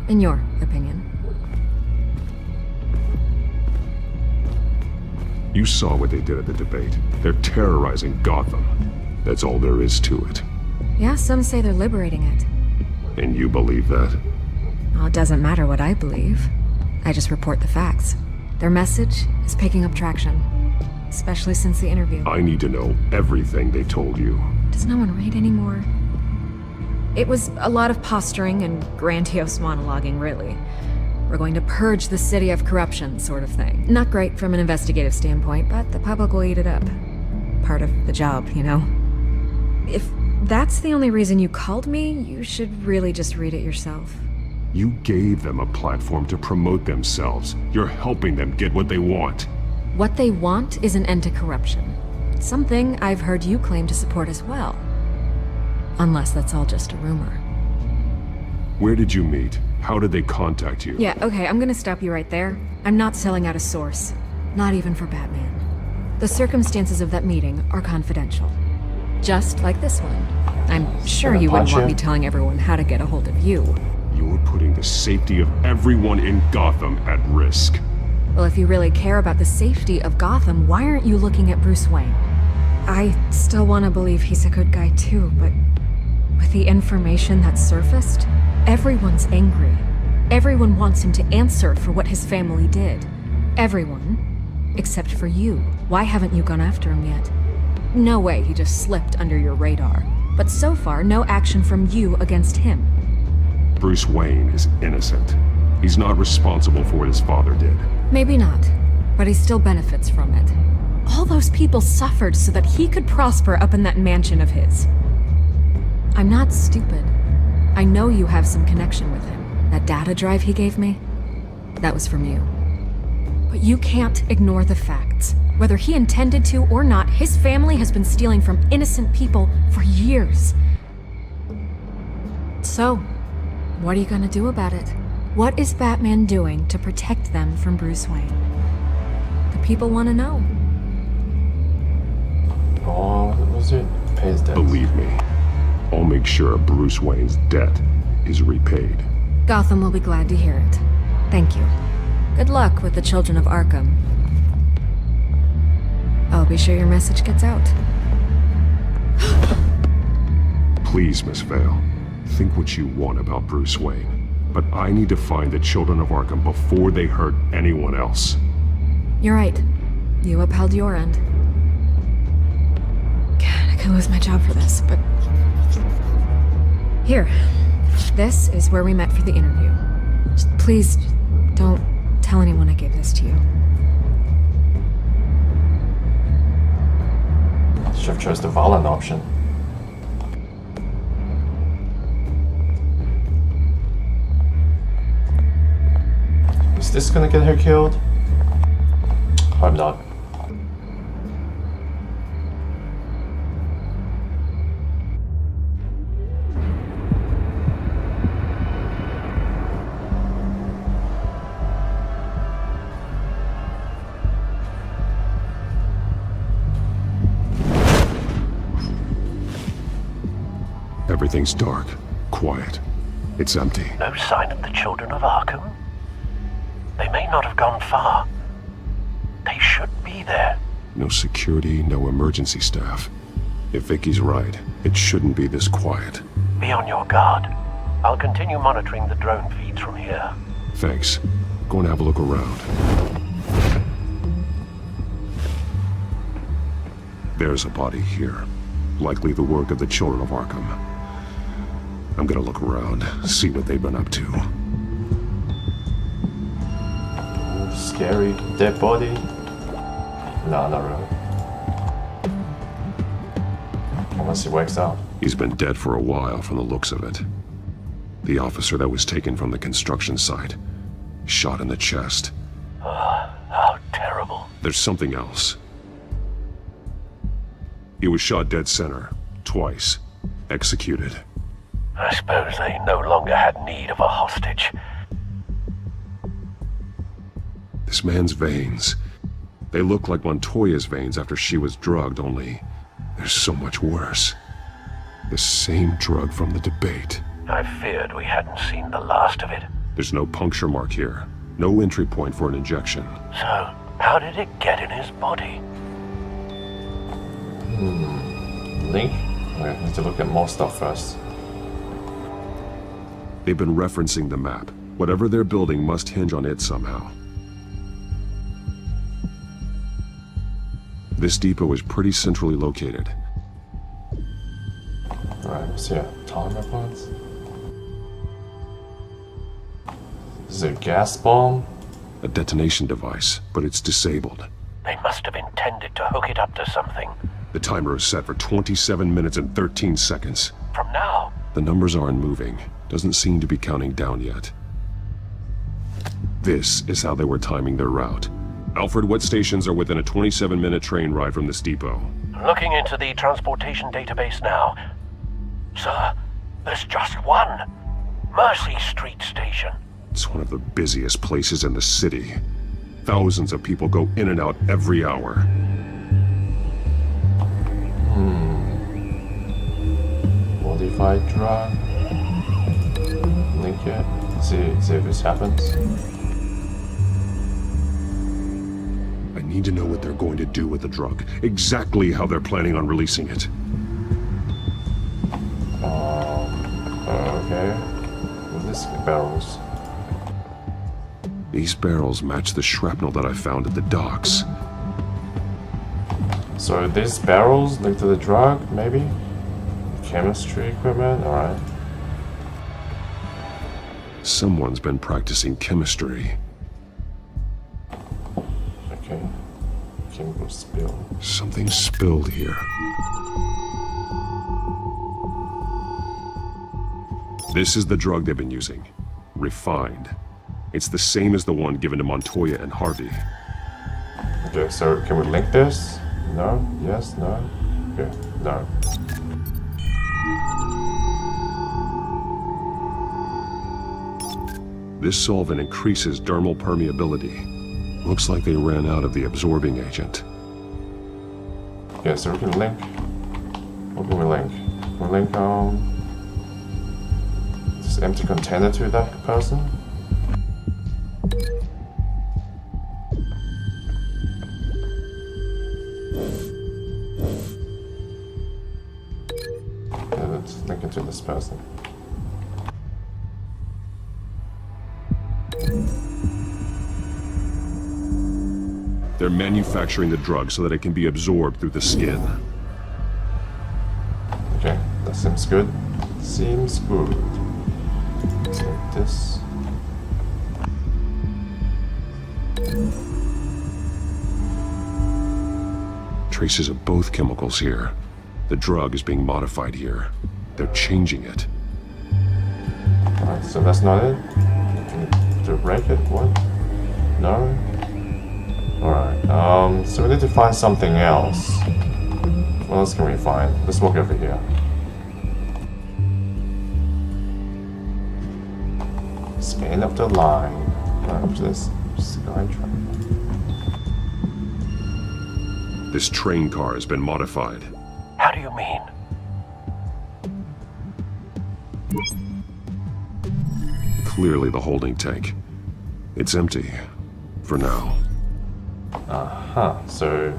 In your opinion? You saw what they did at the debate. They're terrorizing Gotham. That's all there is to it. Yeah, some say they're liberating it. And you believe that? Well, it doesn't matter what I believe. I just report the facts. Their message is picking up traction, especially since the interview. I need to know everything they told you. Does no one read anymore? It was a lot of posturing and grandiose monologuing, really. We're going to purge the city of corruption, sort of thing. Not great from an investigative standpoint, but the public will eat it up. Part of the job, you know? If that's the only reason you called me, you should really just read it yourself. You gave them a platform to promote themselves. You're helping them get what they want. What they want is an end to corruption. Something I've heard you claim to support as well. Unless that's all just a rumor. Where did you meet? How did they contact you? Yeah, okay, I'm gonna stop you right there. I'm not selling out a source. Not even for Batman. The circumstances of that meeting are confidential. Just like this one. I'm sure you wouldn't want me telling everyone how to get a hold of you. You're putting the safety of everyone in Gotham at risk. Well, if you really care about the safety of Gotham, why aren't you looking at Bruce Wayne? I still want to believe he's a good guy too, but with the information that's surfaced, everyone's angry. Everyone wants him to answer for what his family did. Everyone, except for you. Why haven't you gone after him yet? No way he just slipped under your radar. But so far, no action from you against him. Bruce Wayne is innocent. He's not responsible for what his father did. Maybe not, but he still benefits from it. All those people suffered so that he could prosper up in that mansion of his. I'm not stupid. I know you have some connection with him. That data drive he gave me, that was from you. But you can't ignore the facts. Whether he intended to or not, his family has been stealing from innocent people for years. So, what are you gonna do about it? What is Batman doing to protect them from Bruce Wayne? The people want to know. Oh, what was it? Pay his debt. Believe me, I'll make sure Bruce Wayne's debt is repaid. Gotham will be glad to hear it. Thank you. Good luck with the Children of Arkham. I'll be sure your message gets out. Please, Miss Vale, think what you want about Bruce Wayne. But I need to find the children of Arkham before they hurt anyone else. You're right. You upheld your end. God, I could lose my job for this, but... Here. This is where we met for the interview. Just please, don't tell anyone I gave this to you. Should have chose the violent option. Is this gonna get her killed? Hope not. Everything's dark, quiet. It's empty. No sign of the children of Arkham? They may not have gone far. They should be there. No security, no emergency staff. If Vicky's right, it shouldn't be this quiet. Be on your guard. I'll continue monitoring the drone feeds from here. Thanks. Go and have a look around. There's a body here. Likely the work of the children of Arkham. I'm gonna look around, see what they've been up to. Ooh, scary. Dead body? No, not really. Unless he wakes up. He's been dead for a while from the looks of it. The officer that was taken from the construction site. Shot in the chest. How terrible. There's something else. He was shot dead center. Twice. Executed. I suppose they no longer had need of a hostage. This man's veins. They look like Montoya's veins after she was drugged, only they're so much worse. The same drug from the debate. I feared we hadn't seen the last of it. There's no puncture mark here. No entry point for an injection. So, how did it get in his body? Link? Okay, need to look at more stuff first. They've been referencing the map. Whatever they're building must hinge on it somehow. This depot is pretty centrally located. Alright, let's see a timer plans. This is a gas bomb? A detonation device, but it's disabled. They must have intended to hook it up to something. The timer is set for 27 minutes and 13 seconds. From now? The numbers aren't moving. Doesn't seem to be counting down yet. This is how they were timing their route. Alfred, what stations are within a 27-minute train ride from this depot? Looking into the transportation database now. Sir, there's just one. Mercy Street Station. It's one of the busiest places in the city. Thousands of people go in and out every hour. Modified drug. Link it. See if this happens. I need to know what they're going to do with the drug. Exactly how they're planning on releasing it. Okay. What is this? Barrels. These barrels match the shrapnel that I found at the docks. So these barrels linked to the drug, maybe? Chemistry equipment? Alright. Someone's been practicing chemistry. Okay. Chemical spill. Something spilled here. This is the drug they've been using. Refined. It's the same as the one given to Montoya and Harvey. Okay, so can we link this? No? Yes? No? Okay, no. This solvent increases dermal permeability. Looks like they ran out of the absorbing agent. Okay, so we can link. What can we link? We link this empty container to that person. Okay, let's link it to this person. They're manufacturing the drug so that it can be absorbed through the skin. Okay, that seems good. Seems good. Take this. Traces of both chemicals here. The drug is being modified here. They're changing it. Alright, so that's not it? To break it? What? No? Alright, so we need to find something else. What else can we find? Let's walk over here. Scan up the line. Up to this Skytrain. This train car has been modified. How do you mean? Clearly the holding tank. It's empty. For now. Uh-huh, so...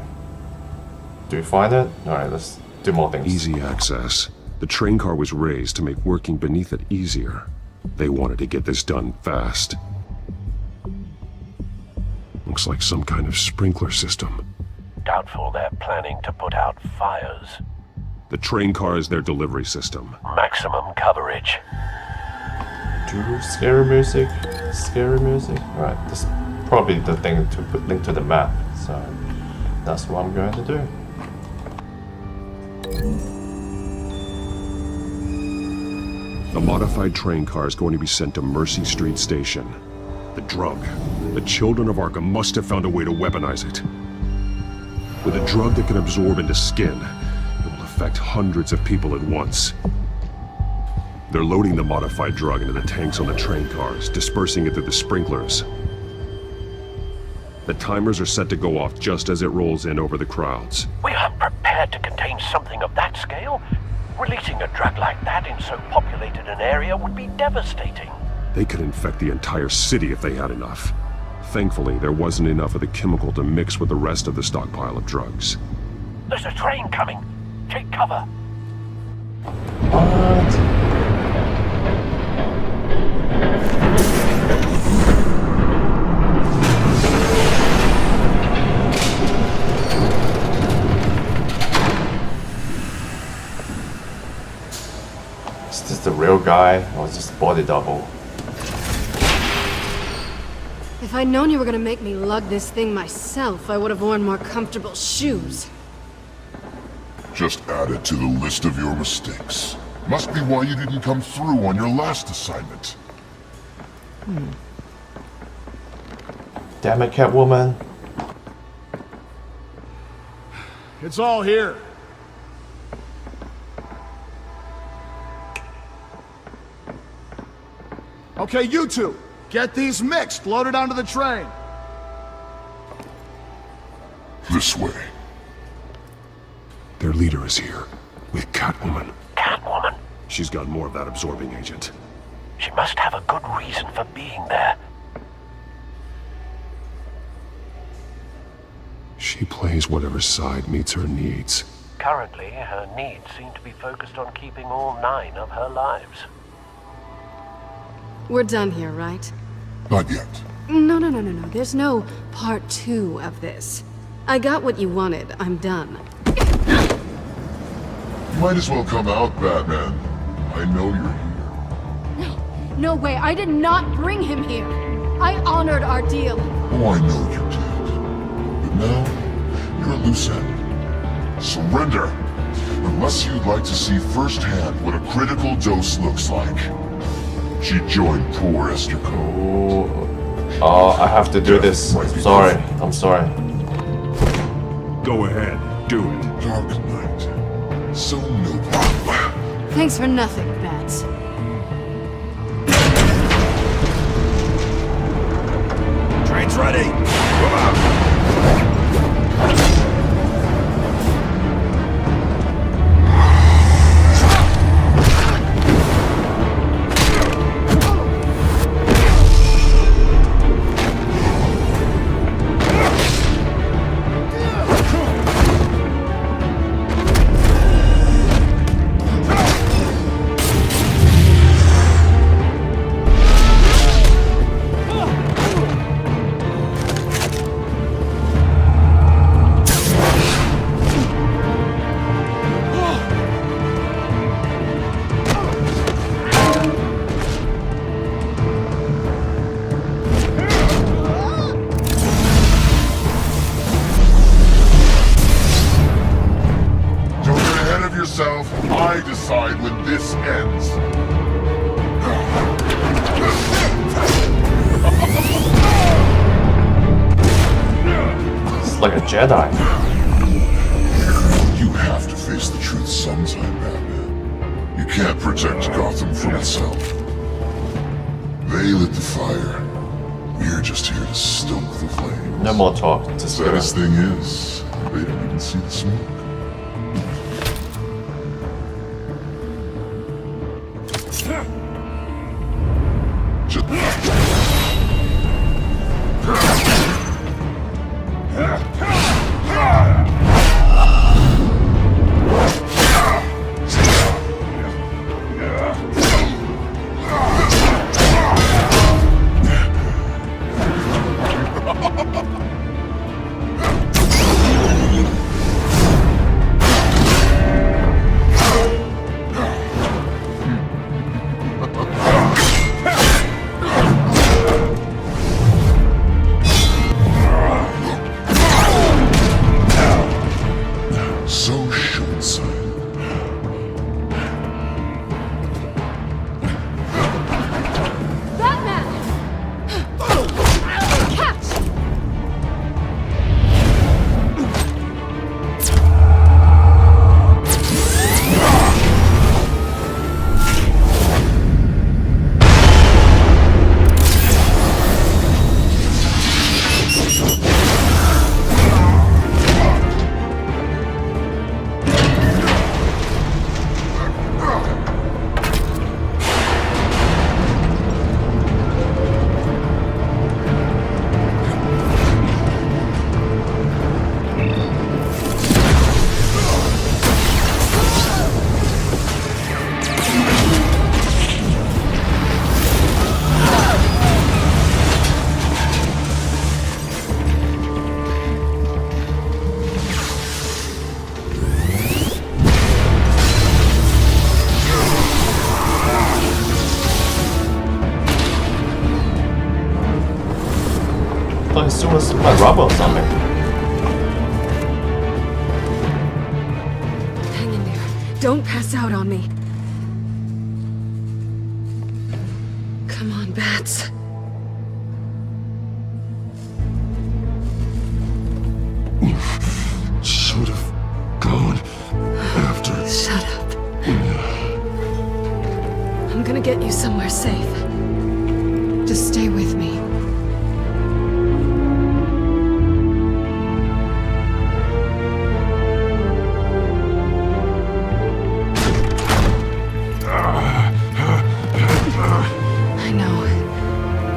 do we find it? Alright, let's do more things. Easy access. The train car was raised to make working beneath it easier. They wanted to get this done fast. Looks like some kind of sprinkler system. Doubtful they're planning to put out fires. The train car is their delivery system. Maximum coverage. Do scary music? Scary music? Alright, this is probably the thing to put link to the map, so that's what I'm going to do. The modified train car is going to be sent to Mercy Street Station. The drug. The children of Arkham must have found a way to weaponize it. With a drug that can absorb into skin, it will affect hundreds of people at once. They're loading the modified drug into the tanks on the train cars, dispersing it through the sprinklers. The timers are set to go off just as it rolls in over the crowds. We aren't prepared to contain something of that scale. Releasing a drug like that in so populated an area would be devastating. They could infect the entire city if they had enough. Thankfully, there wasn't enough of the chemical to mix with the rest of the stockpile of drugs. There's a train coming. Take cover. What? Is this the real guy, or is this a body double? If I'd known you were gonna make me lug this thing myself, I would have worn more comfortable shoes. Just add it to the list of your mistakes. Must be why you didn't come through on your last assignment. Damn it, Catwoman. It's all here. Okay, you two, get these mixed, loaded onto the train. This way. Their leader is here, with Catwoman. Catwoman? She's got more of that absorbing agent. She must have a good reason for being there. She plays whatever side meets her needs. Currently, her needs seem to be focused on keeping all 9 of her lives. We're done here, right? Not yet. No. There's no part 2 of this. I got what you wanted. I'm done. You might as well come out, Batman. I know you're here. No way. I did not bring him here. I honored our deal. Oh, I know you did. But now, you're a loose end. Surrender! Unless you'd like to see firsthand what a critical dose looks like. She joined poor Esther Cole. Oh, I have to do this. Sorry. I'm sorry. Go ahead. Do it. Dark Knight. So noble. Thanks for nothing, Bats. Train's ready. Move out. yourself. I decide when this ends. It's like a Jedi. You have to face the truth sometime, Batman. You can't protect Gotham from itself. They lit the fire. We're just here to stoke the flames. No more talk. Just saddest thing is, they don't even see the smoke. As soon as my rubber or something. Hang in there. Don't pass out on me. Come on, Bats. You should have gone after. Shut up. I'm gonna get you somewhere safe. Just stay with me.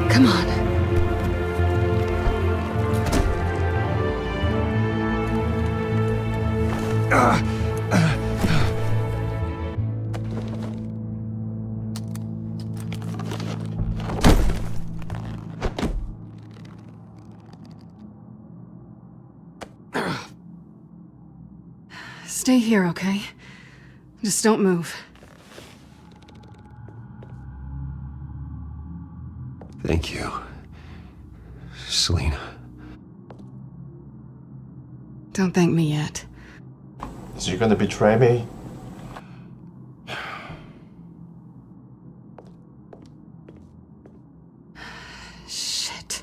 Come on. Stay here, okay? Just don't move. Thank you, Selina. Don't thank me yet. Is she gonna betray me? Shit.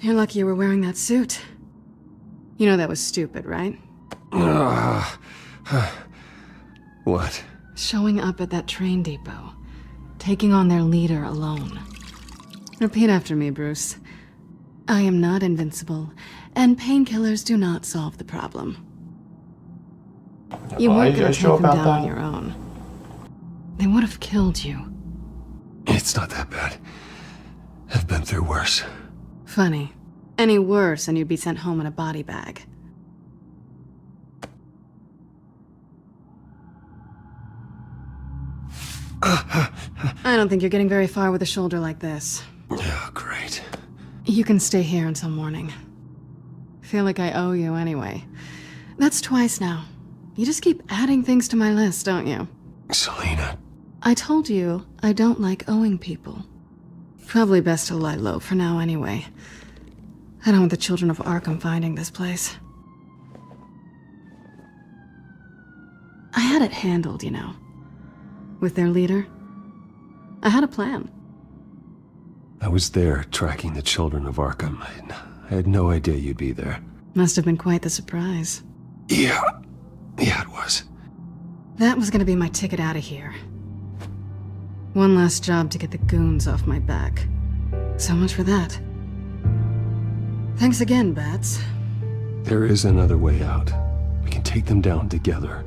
You're lucky you were wearing that suit. You know that was stupid, right? What? Showing up at that train depot. Taking on their leader alone. Repeat after me, Bruce. I am not invincible, and painkillers do not solve the problem. You weren't gonna take them down on your own. They would have killed you. It's not that bad. I've been through worse. Funny. Any worse and you'd be sent home in a body bag. I don't think you're getting very far with a shoulder like this. Oh, great. You can stay here until morning. Feel like I owe you anyway. That's twice now. You just keep adding things to my list, don't you? Selina. I told you I don't like owing people. Probably best to lie low for now anyway. I don't want the children of Arkham finding this place. I had it handled, you know. With their leader. I had a plan. I was there tracking the children of Arkham. I had no idea you'd be there. Must have been quite the surprise. Yeah, it was. That was gonna be my ticket out of here. One last job to get the goons off my back. So much for that. Thanks again, Bats. There is another way out. We can take them down together.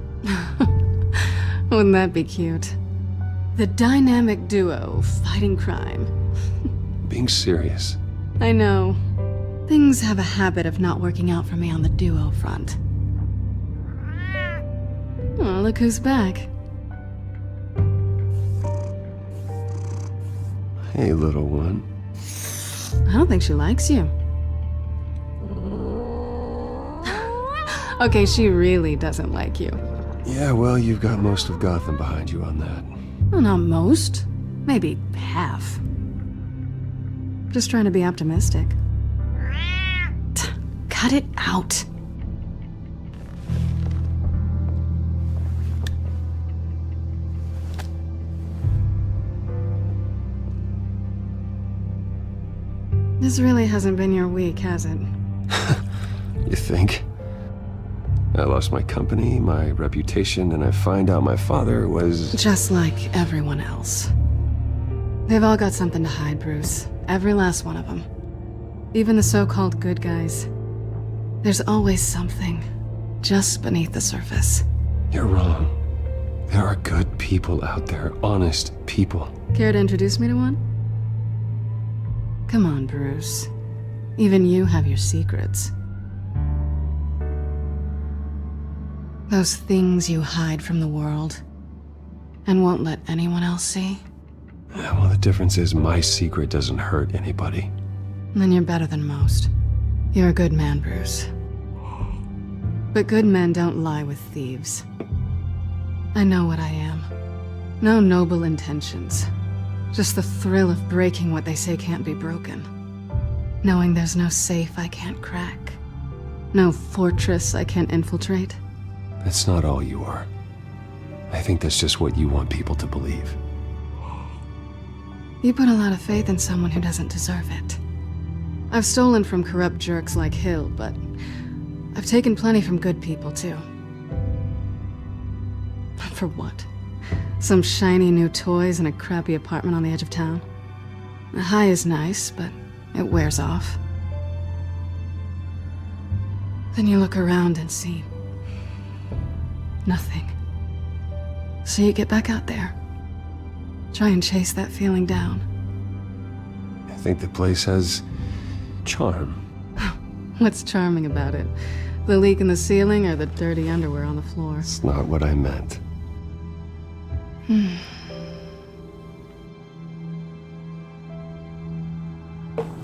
Wouldn't that be cute? The dynamic duo fighting crime. Being serious. I know. Things have a habit of not working out for me on the duo front. Oh, look who's back. Hey, little one. I don't think she likes you. Okay, she really doesn't like you. Yeah, well, you've got most of Gotham behind you on that. Well, not most. Maybe half. Just trying to be optimistic. Cut it out. This really hasn't been your week, has it? You think? I lost my company, my reputation, and I find out my father was... Just like everyone else. They've all got something to hide, Bruce. Every last one of them. Even the so-called good guys. There's always something just beneath the surface. You're wrong. There are good people out there, honest people. Care to introduce me to one? Come on, Bruce. Even you have your secrets. Those things you hide from the world and won't let anyone else see. Yeah, well, the difference is my secret doesn't hurt anybody. Then you're better than most. You're a good man, Bruce. But good men don't lie with thieves. I know what I am. No noble intentions. Just the thrill of breaking what they say can't be broken. Knowing there's no safe I can't crack. No fortress I can't infiltrate. That's not all you are. I think that's just what you want people to believe. You put a lot of faith in someone who doesn't deserve it. I've stolen from corrupt jerks like Hill, but I've taken plenty from good people, too. For what? Some shiny new toys and a crappy apartment on the edge of town? The high is nice, but it wears off. Then you look around and see nothing. So you get back out there. Try and chase that feeling down. I think the place has charm. What's charming about it? The leak in the ceiling or the dirty underwear on the floor? It's not what I meant.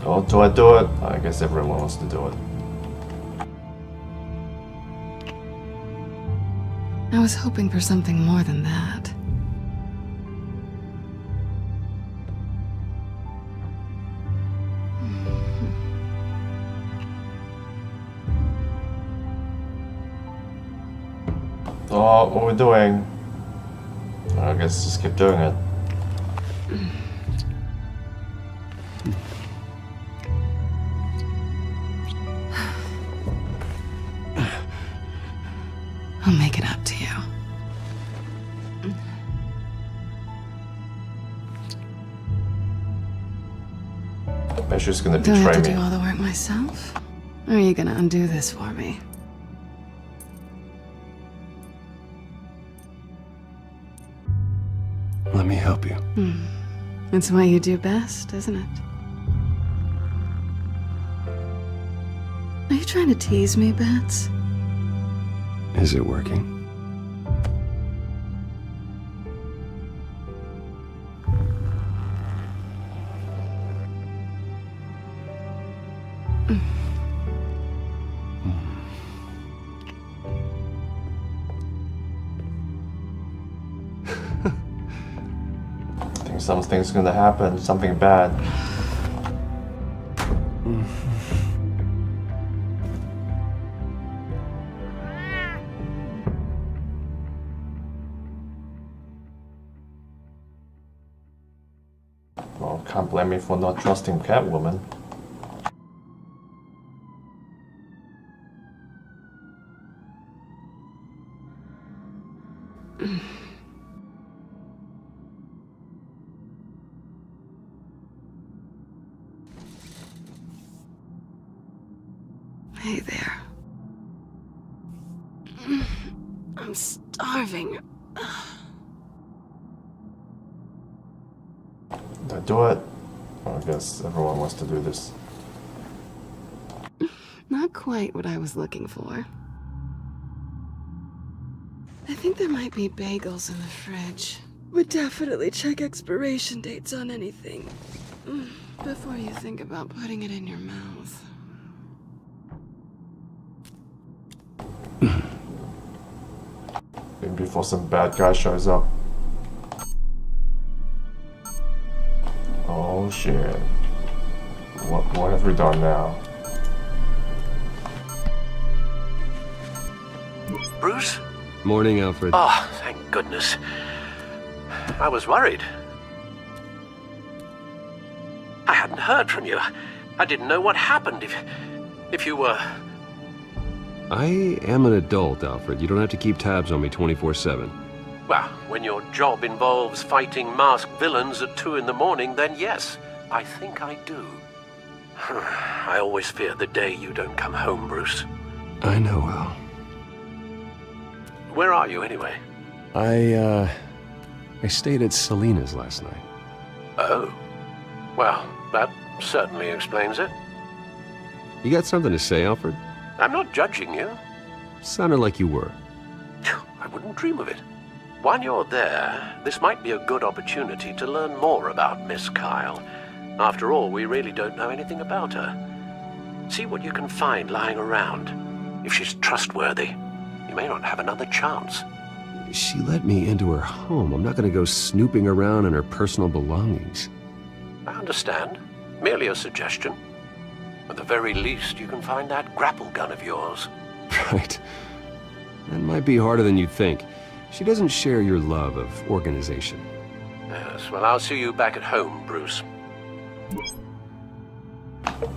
Oh, do I do it? I guess everyone wants to do it. I was hoping for something more than that. Oh, what we're doing? I guess just keep doing it. I'll make it up to you. Bet she's gonna Do I have betray to me. do all the work myself? Or are you gonna undo this for me? Let me help you. It's what you do best, isn't it? Are you trying to tease me, Bats? Is it working? I think something's gonna happen, something bad. Well, can't blame me for not trusting Catwoman. Hey there. I'm starving. Did I do it? Well, I guess everyone wants to do this. Not quite what I was looking for. I think there might be bagels in the fridge. Would definitely check expiration dates on anything before you think about putting it in your mouth. Maybe before some bad guy shows up. Oh shit. What have we done now? Bruce? Morning, Alfred. Oh, thank goodness. I was worried. I hadn't heard from you. I didn't know what happened if you were... I am an adult, Alfred. You don't have to keep tabs on me 24/7. Well, when your job involves fighting masked villains at 2 in the morning, then yes, I think I do. I always fear the day you don't come home, Bruce. I know, Al. Where are you, anyway? I stayed at Selena's last night. Oh. Well, that certainly explains it. You got something to say, Alfred? I'm not judging you. Sounded like you were. I wouldn't dream of it. While you're there, this might be a good opportunity to learn more about Miss Kyle. After all, we really don't know anything about her. See what you can find lying around. If she's trustworthy, you may not have another chance. She let me into her home. I'm not going to go snooping around in her personal belongings. I understand. Merely a suggestion. At the very least, you can find that grapple gun of yours. Right. That might be harder than you'd think. She doesn't share your love of organization. Yes, well, I'll see you back at home, Bruce.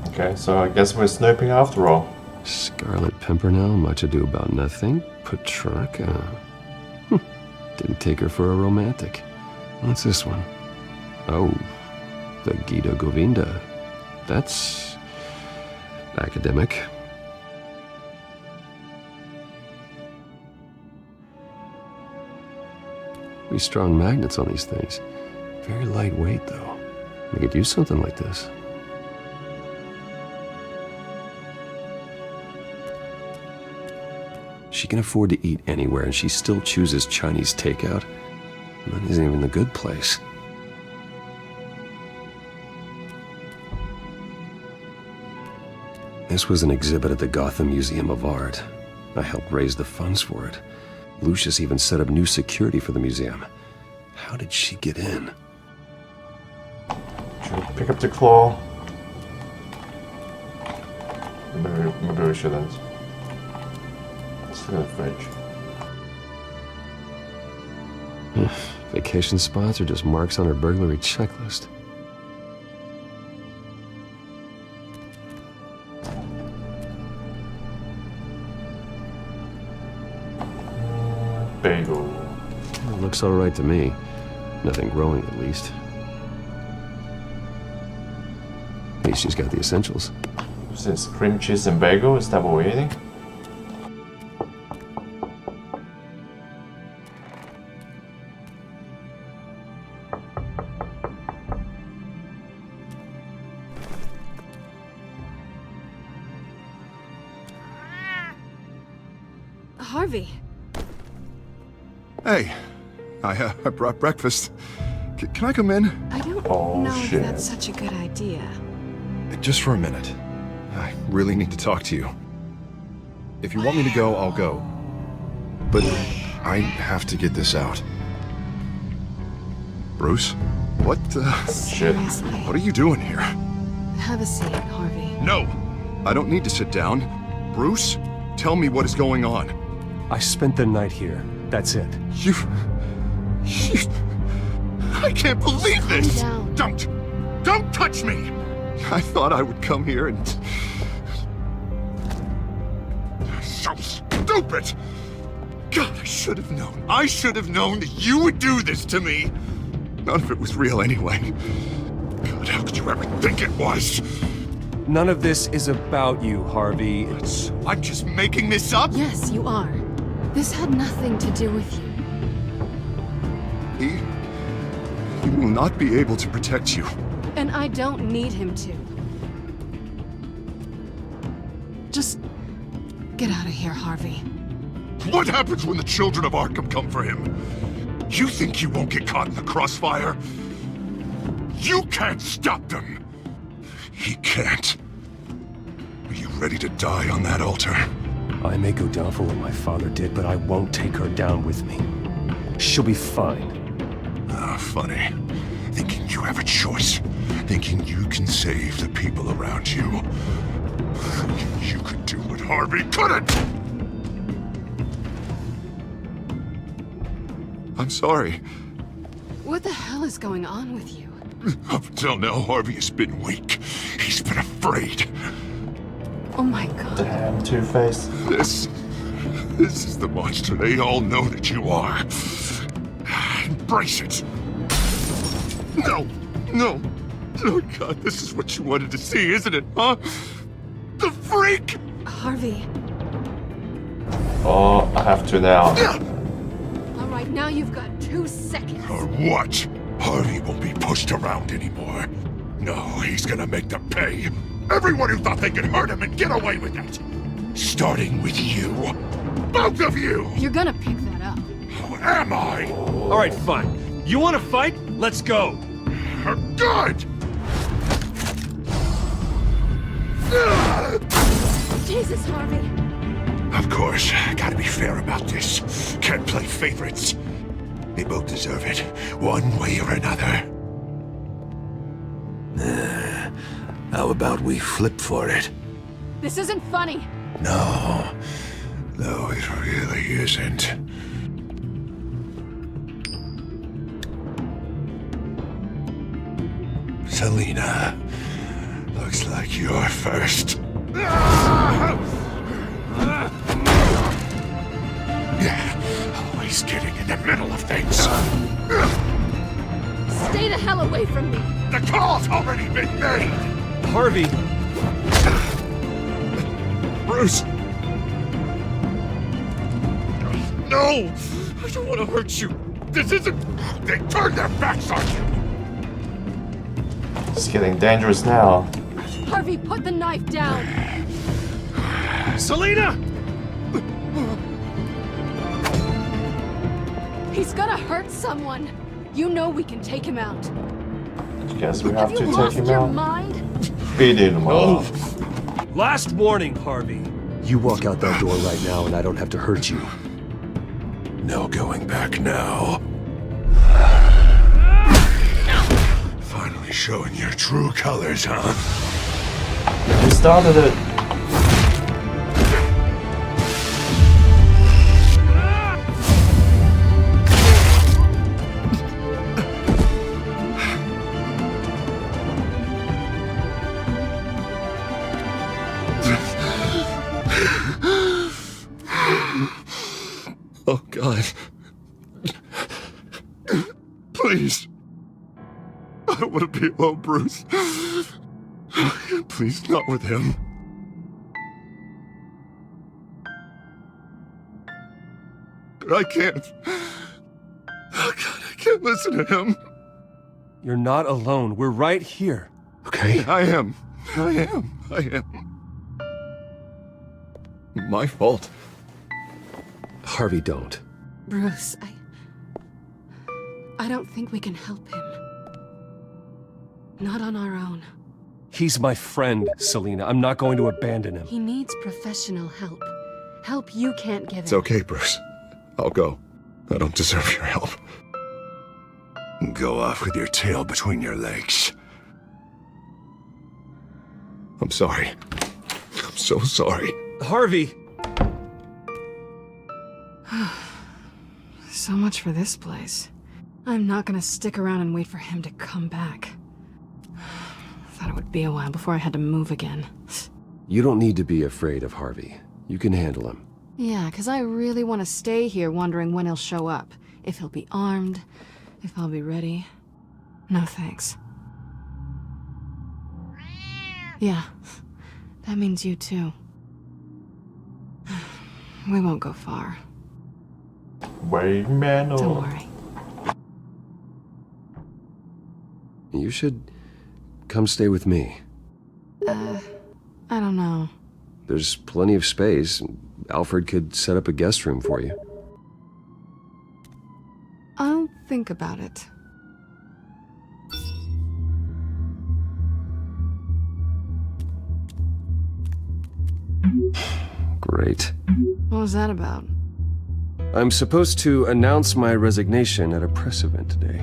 Okay, so I guess we're snooping after all. Scarlet Pimpernel, Much Ado About Nothing, Petrarca. Didn't take her for a romantic. What's this one? Oh, the Gita Govinda. That's... academic. Pretty strong magnets on these things. Very lightweight, though. We could use something like this. She can afford to eat anywhere, and she still chooses Chinese takeout. And that isn't even the good place. This was an exhibit at the Gotham Museum of Art. I helped raise the funds for it. Lucius even set up new security for the museum. How did she get in? Should we pick up the claw? Maybe we shouldn't. Let's look at the fridge. Vacation spots are just marks on her burglary checklist. Bagel. It looks alright to me. Nothing growing, at least. At least she's got the essentials. What's this? Cream cheese and bagel? Is that what we're eating? Harvey. Hey, I brought breakfast. Can I come in? I don't know if that's such a good idea. Just for a minute. I really need to talk to you. If you want me to go, I'll go. But I have to get this out. Bruce? What Shit. What are you doing here? Have a seat, Harvey. No! I don't need to sit down. Bruce, tell me what is going on. I spent the night here. That's it. You... I can't believe this! Calm down. Don't! Don't touch me! I thought I would come here and... So stupid! God, I should have known. I should have known that you would do this to me! None of it was real anyway. God, how could you ever think it was? None of this is about you, Harvey. I'm just making this up? Yes, you are. This had nothing to do with you. He will not be able to protect you. And I don't need him to. Just get out of here, Harvey. What happens when the children of Arkham come for him? You think you won't get caught in the crossfire? You can't stop them! He can't. Are you ready to die on that altar? I may go down for what my father did, but I won't take her down with me. She'll be fine. Ah, funny. Thinking you have a choice. Thinking you can save the people around you. You could do what Harvey couldn't! I'm sorry. What the hell is going on with you? Up until now, Harvey has been weak. He's been afraid. Oh my god. Damn, Two-Face. This is the monster they all know that you are. Embrace it. No. Oh God, this is what you wanted to see, isn't it, huh? The freak! Harvey. Oh, I have to now. Alright, now you've got 2 seconds. Or what? Harvey won't be pushed around anymore. No, he's gonna make them pay. Everyone who thought they could hurt him and get away with it. Starting with you. Both of you! You're gonna pick that up. Who am I? All right, fine. You want to fight? Let's go. Good! Jesus, Harvey. Of course, gotta be fair about this. Can't play favorites. They both deserve it, one way or another. How about we flip for it? This isn't funny. No, it really isn't. Selina, looks like you're first. Always getting in the middle of things. Stay the hell away from me. The call's already been made. Harvey. Bruce. No! I don't want to hurt you. This isn't... They turned their backs on you. It's getting dangerous now. Harvey, put the knife down. Selina! He's gonna hurt someone. You know we can take him out. Guess we have to you take lost him your out. mind? Beat him up. Last warning, Harvey. You walk out that door right now and I don't have to hurt you. No going back now. Finally showing your true colors, huh? You started it. Oh, God. Please. I don't want to be alone, Bruce. Please, not with him. But I can't. Oh, God, I can't listen to him. You're not alone. We're right here. Okay? I am. My fault. Harvey, don't. Bruce, I don't think we can help him. Not on our own. He's my friend, Selina. I'm not going to abandon him. He needs professional help. Help you can't give him. It's okay, Bruce. I'll go. I don't deserve your help. Go off with your tail between your legs. I'm sorry. I'm so sorry. Harvey! So much for this place. I'm not gonna stick around and wait for him to come back. Thought it would be a while before I had to move again. You don't need to be afraid of Harvey. You can handle him. Yeah, 'cause I really want to stay here wondering when he'll show up. If he'll be armed, if I'll be ready. No thanks. Yeah, that means you too. We won't go far. Wait, man. Don't worry. You should come stay with me. I don't know. There's plenty of space. Alfred could set up a guest room for you. I'll think about it. Great. What was that about? I'm supposed to announce my resignation at a press event today.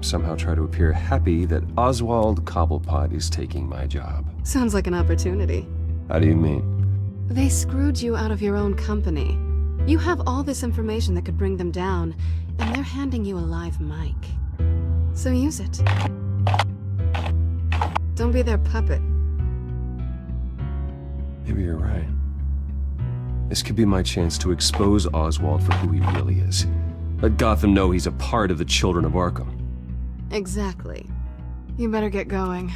Somehow try to appear happy that Oswald Cobblepot is taking my job. Sounds like an opportunity. How do you mean? They screwed you out of your own company. You have all this information that could bring them down, and they're handing you a live mic. So use it. Don't be their puppet. Maybe you're right. This could be my chance to expose Oswald for who he really is. Let Gotham know he's a part of the Children of Arkham. Exactly. You better get going.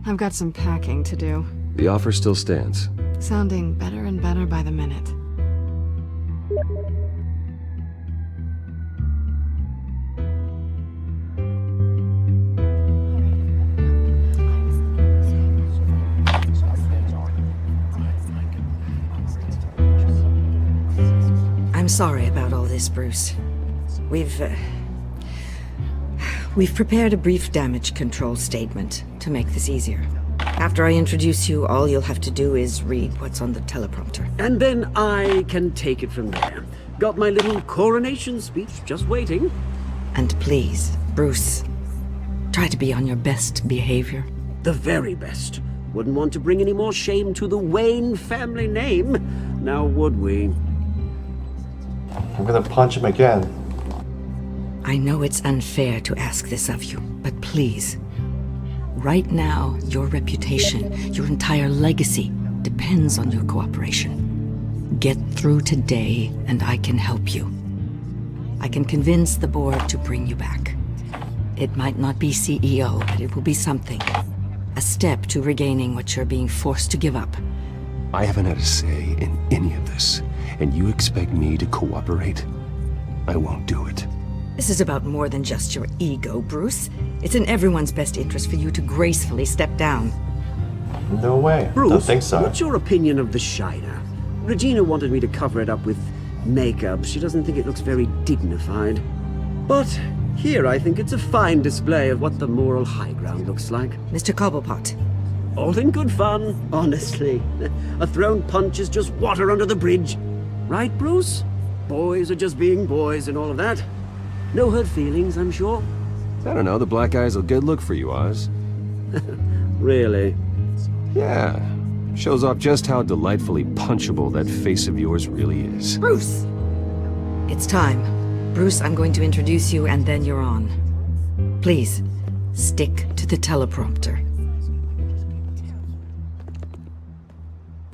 I've got some packing to do. The offer still stands. Sounding better and better by the minute. I'm sorry about all this, Bruce. We've prepared a brief damage control statement to make this easier. After I introduce you, all you'll have to do is read what's on the teleprompter. And then I can take it from there. Got my little coronation speech just waiting. And please, Bruce, try to be on your best behavior. The very best. Wouldn't want to bring any more shame to the Wayne family name, now would we? I'm gonna punch him again. I know it's unfair to ask this of you, but please. Right now, your reputation, your entire legacy, depends on your cooperation. Get through today, and I can help you. I can convince the board to bring you back. It might not be CEO, but it will be something. A step to regaining what you're being forced to give up. I haven't had a say in any of this, and you expect me to cooperate? I won't do it. This is about more than just your ego, Bruce. It's in everyone's best interest for you to gracefully step down. No way. Bruce, Don't think so. What's your opinion of the Shiner? Regina wanted me to cover it up with makeup. She doesn't think it looks very dignified. But here I think it's a fine display of what the moral high ground looks like. Mr. Cobblepot. All in good fun, honestly. A thrown punch is just water under the bridge. Right, Bruce? Boys are just being boys and all of that. No hurt feelings, I'm sure. I don't know, the black eye's a good look for you, Oz. Really? Yeah. Shows off just how delightfully punchable that face of yours really is. Bruce! It's time. Bruce, I'm going to introduce you and then you're on. Please, stick to the teleprompter.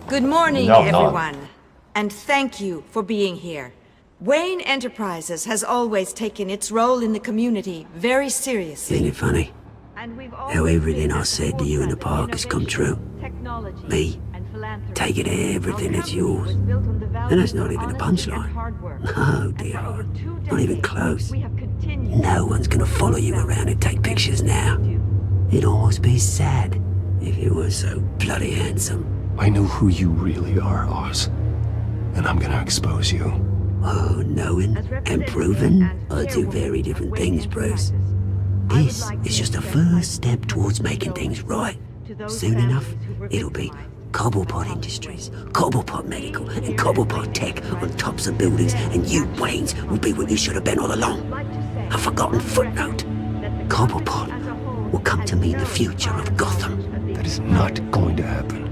Good morning, everyone. And thank you for being here. Wayne Enterprises has always taken its role in the community very seriously. Isn't it funny? How everything I said to you in the park has come true. Me, taking everything that's yours. And that's not even a punchline. No, dear heart. Not even close. No one's gonna follow you around and take pictures now. It'd almost be sad if you were so bloody handsome. I know who you really are, Oz. And I'm gonna expose you. Oh, knowing and proving are two very different things, Bruce. This is just a first step towards making things right. Soon enough, it'll be Cobblepot Industries, Cobblepot Medical, and Cobblepot Tech on tops of buildings, and you, Waynes, will be what you should have been all along. A forgotten footnote. Cobblepot will come to mean the future of Gotham. That is not going to happen.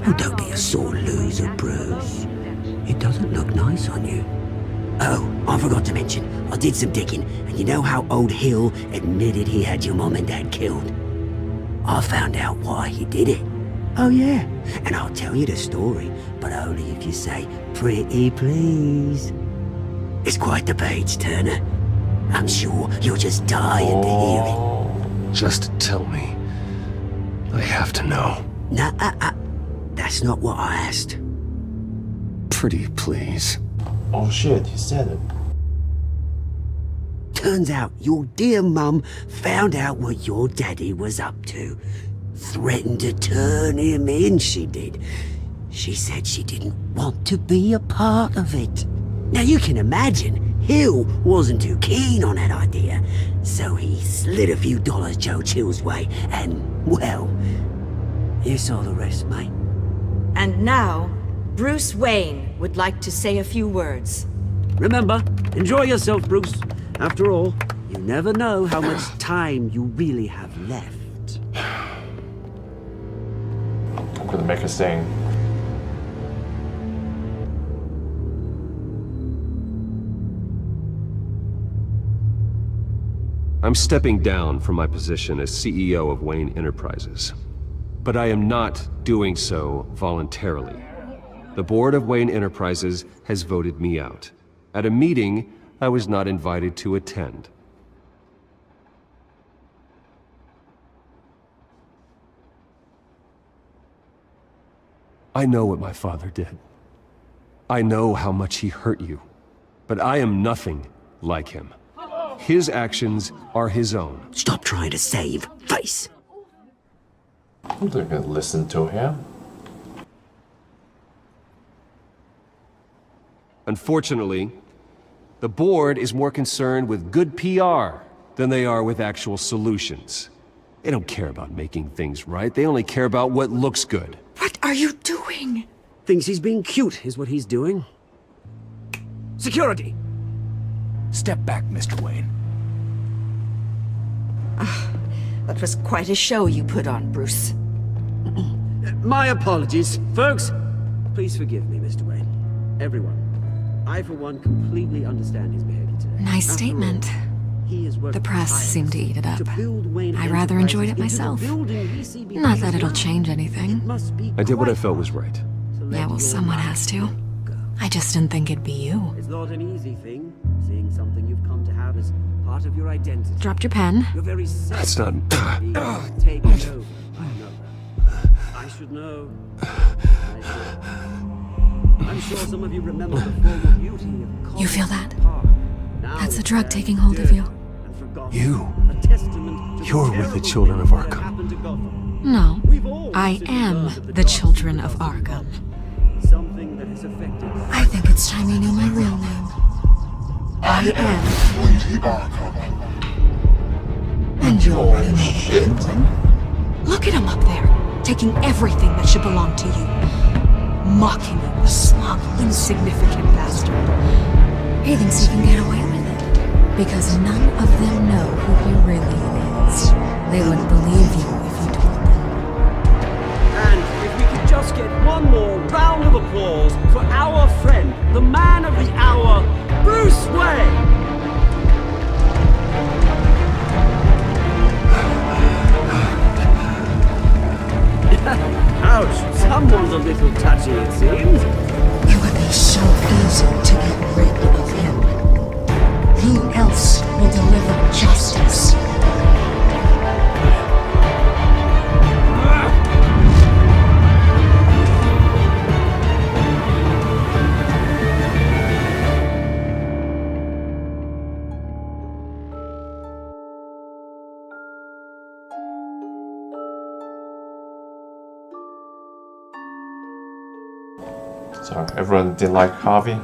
Oh, don't be a sore loser, Bruce. It doesn't look nice on you. Oh, I forgot to mention, I did some digging, and you know how old Hill admitted he had your mom and dad killed? I found out why he did it. Oh yeah, and I'll tell you the story, but only if you say pretty please. It's quite the page turner. I'm sure you're just dying to hear it. Just tell me. I have to know. Nah, that's not what I asked. Pretty please. Oh shit, he said it. Turns out your dear mum found out what your daddy was up to. Threatened to turn him in, she did. She said she didn't want to be a part of it. Now you can imagine, Hill wasn't too keen on that idea. So he slid a few dollars Joe Chill's way, and, well, you saw the rest, mate. And now, Bruce Wayne would like to say a few words. Remember, enjoy yourself, Bruce. After all, you never know how much time you really have left. I'm gonna make a sing. I'm stepping down from my position as CEO of Wayne Enterprises. But I am not doing so voluntarily. The board of Wayne Enterprises has voted me out. At a meeting I was not invited to attend. I know what my father did. I know how much he hurt you. But I am nothing like him. His actions are his own. Stop trying to save face. I'm not gonna listen to him. Unfortunately, the board is more concerned with good PR than they are with actual solutions. They don't care about making things right. They only care about what looks good. What are you doing? Thinks he's being cute, is what he's doing. Security! Step back, Mr. Wayne. That was quite a show you put on, Bruce. My apologies. Folks, please forgive me, Mr. Wayne. Everyone. I, for one, completely understand his behavior today. Nice statement. The press seemed to eat it up. I rather enjoyed it myself. Not that it'll change anything. I did what I felt was right. Yeah, well, someone has to. I just didn't think it'd be you. It's not an easy thing, seeing something you've come to have as part of your identity. Dropped your pen. You're very That's not... Take it over. I know. I should know. I'm sure some of you remember the former beauty of... You feel that? That's the drug taking hold of you. You're with the children of Arkham. No, I am the children of Arkham. I think it's time you knew my real name. I am Lady Arkham. And you're shit. Look at him up there, taking everything that should belong to you. Mocking you, the smug, insignificant bastard. He thinks he can get away with it. Because none of them know who he really is. They wouldn't believe you if you told them. And if we could just get one more round of applause for our friend, the man of the hour, Bruce Wayne! Ouch, someone's a little touchy, it seems. It would be so easy to get rid of him. Who else will deliver justice? So everyone didn't like Harvey?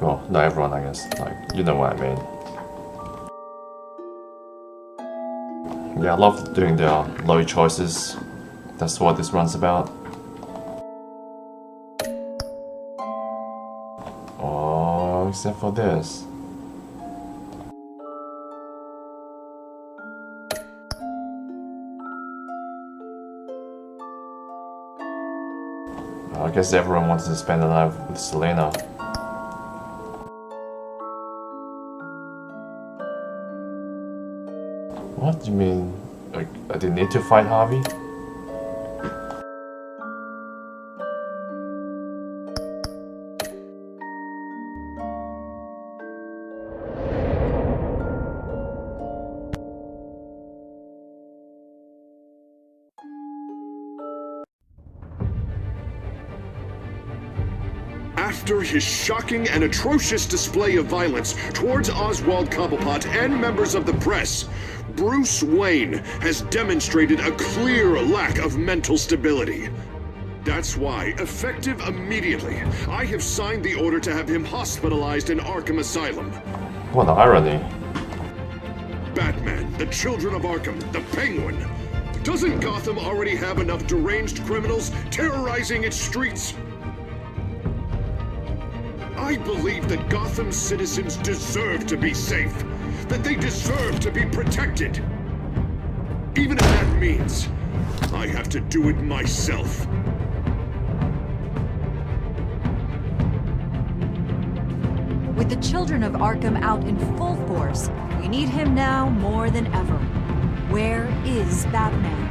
Well, not everyone, I guess. Like, you know what I mean. Yeah, I love doing the low choices. That's what this run's about. Oh, except for this. I guess everyone wants to spend the night with Selena. What do you mean? Like, I didn't need to fight Harvey? After his shocking and atrocious display of violence towards Oswald Cobblepot and members of the press, Bruce Wayne has demonstrated a clear lack of mental stability. That's why, effective immediately, I have signed the order to have him hospitalized in Arkham Asylum. What an irony. Batman, the Children of Arkham, the Penguin. Doesn't Gotham already have enough deranged criminals terrorizing its streets? I believe that Gotham's citizens deserve to be safe, that they deserve to be protected. Even if that means I have to do it myself. With the Children of Arkham out in full force, we need him now more than ever. Where is Batman?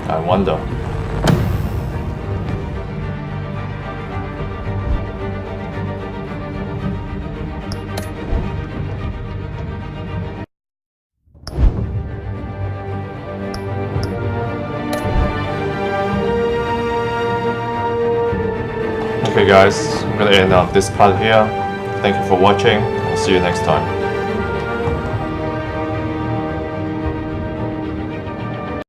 I wonder. Okay guys, I'm gonna end up this part here. Thank you for watching. I'll see you next time.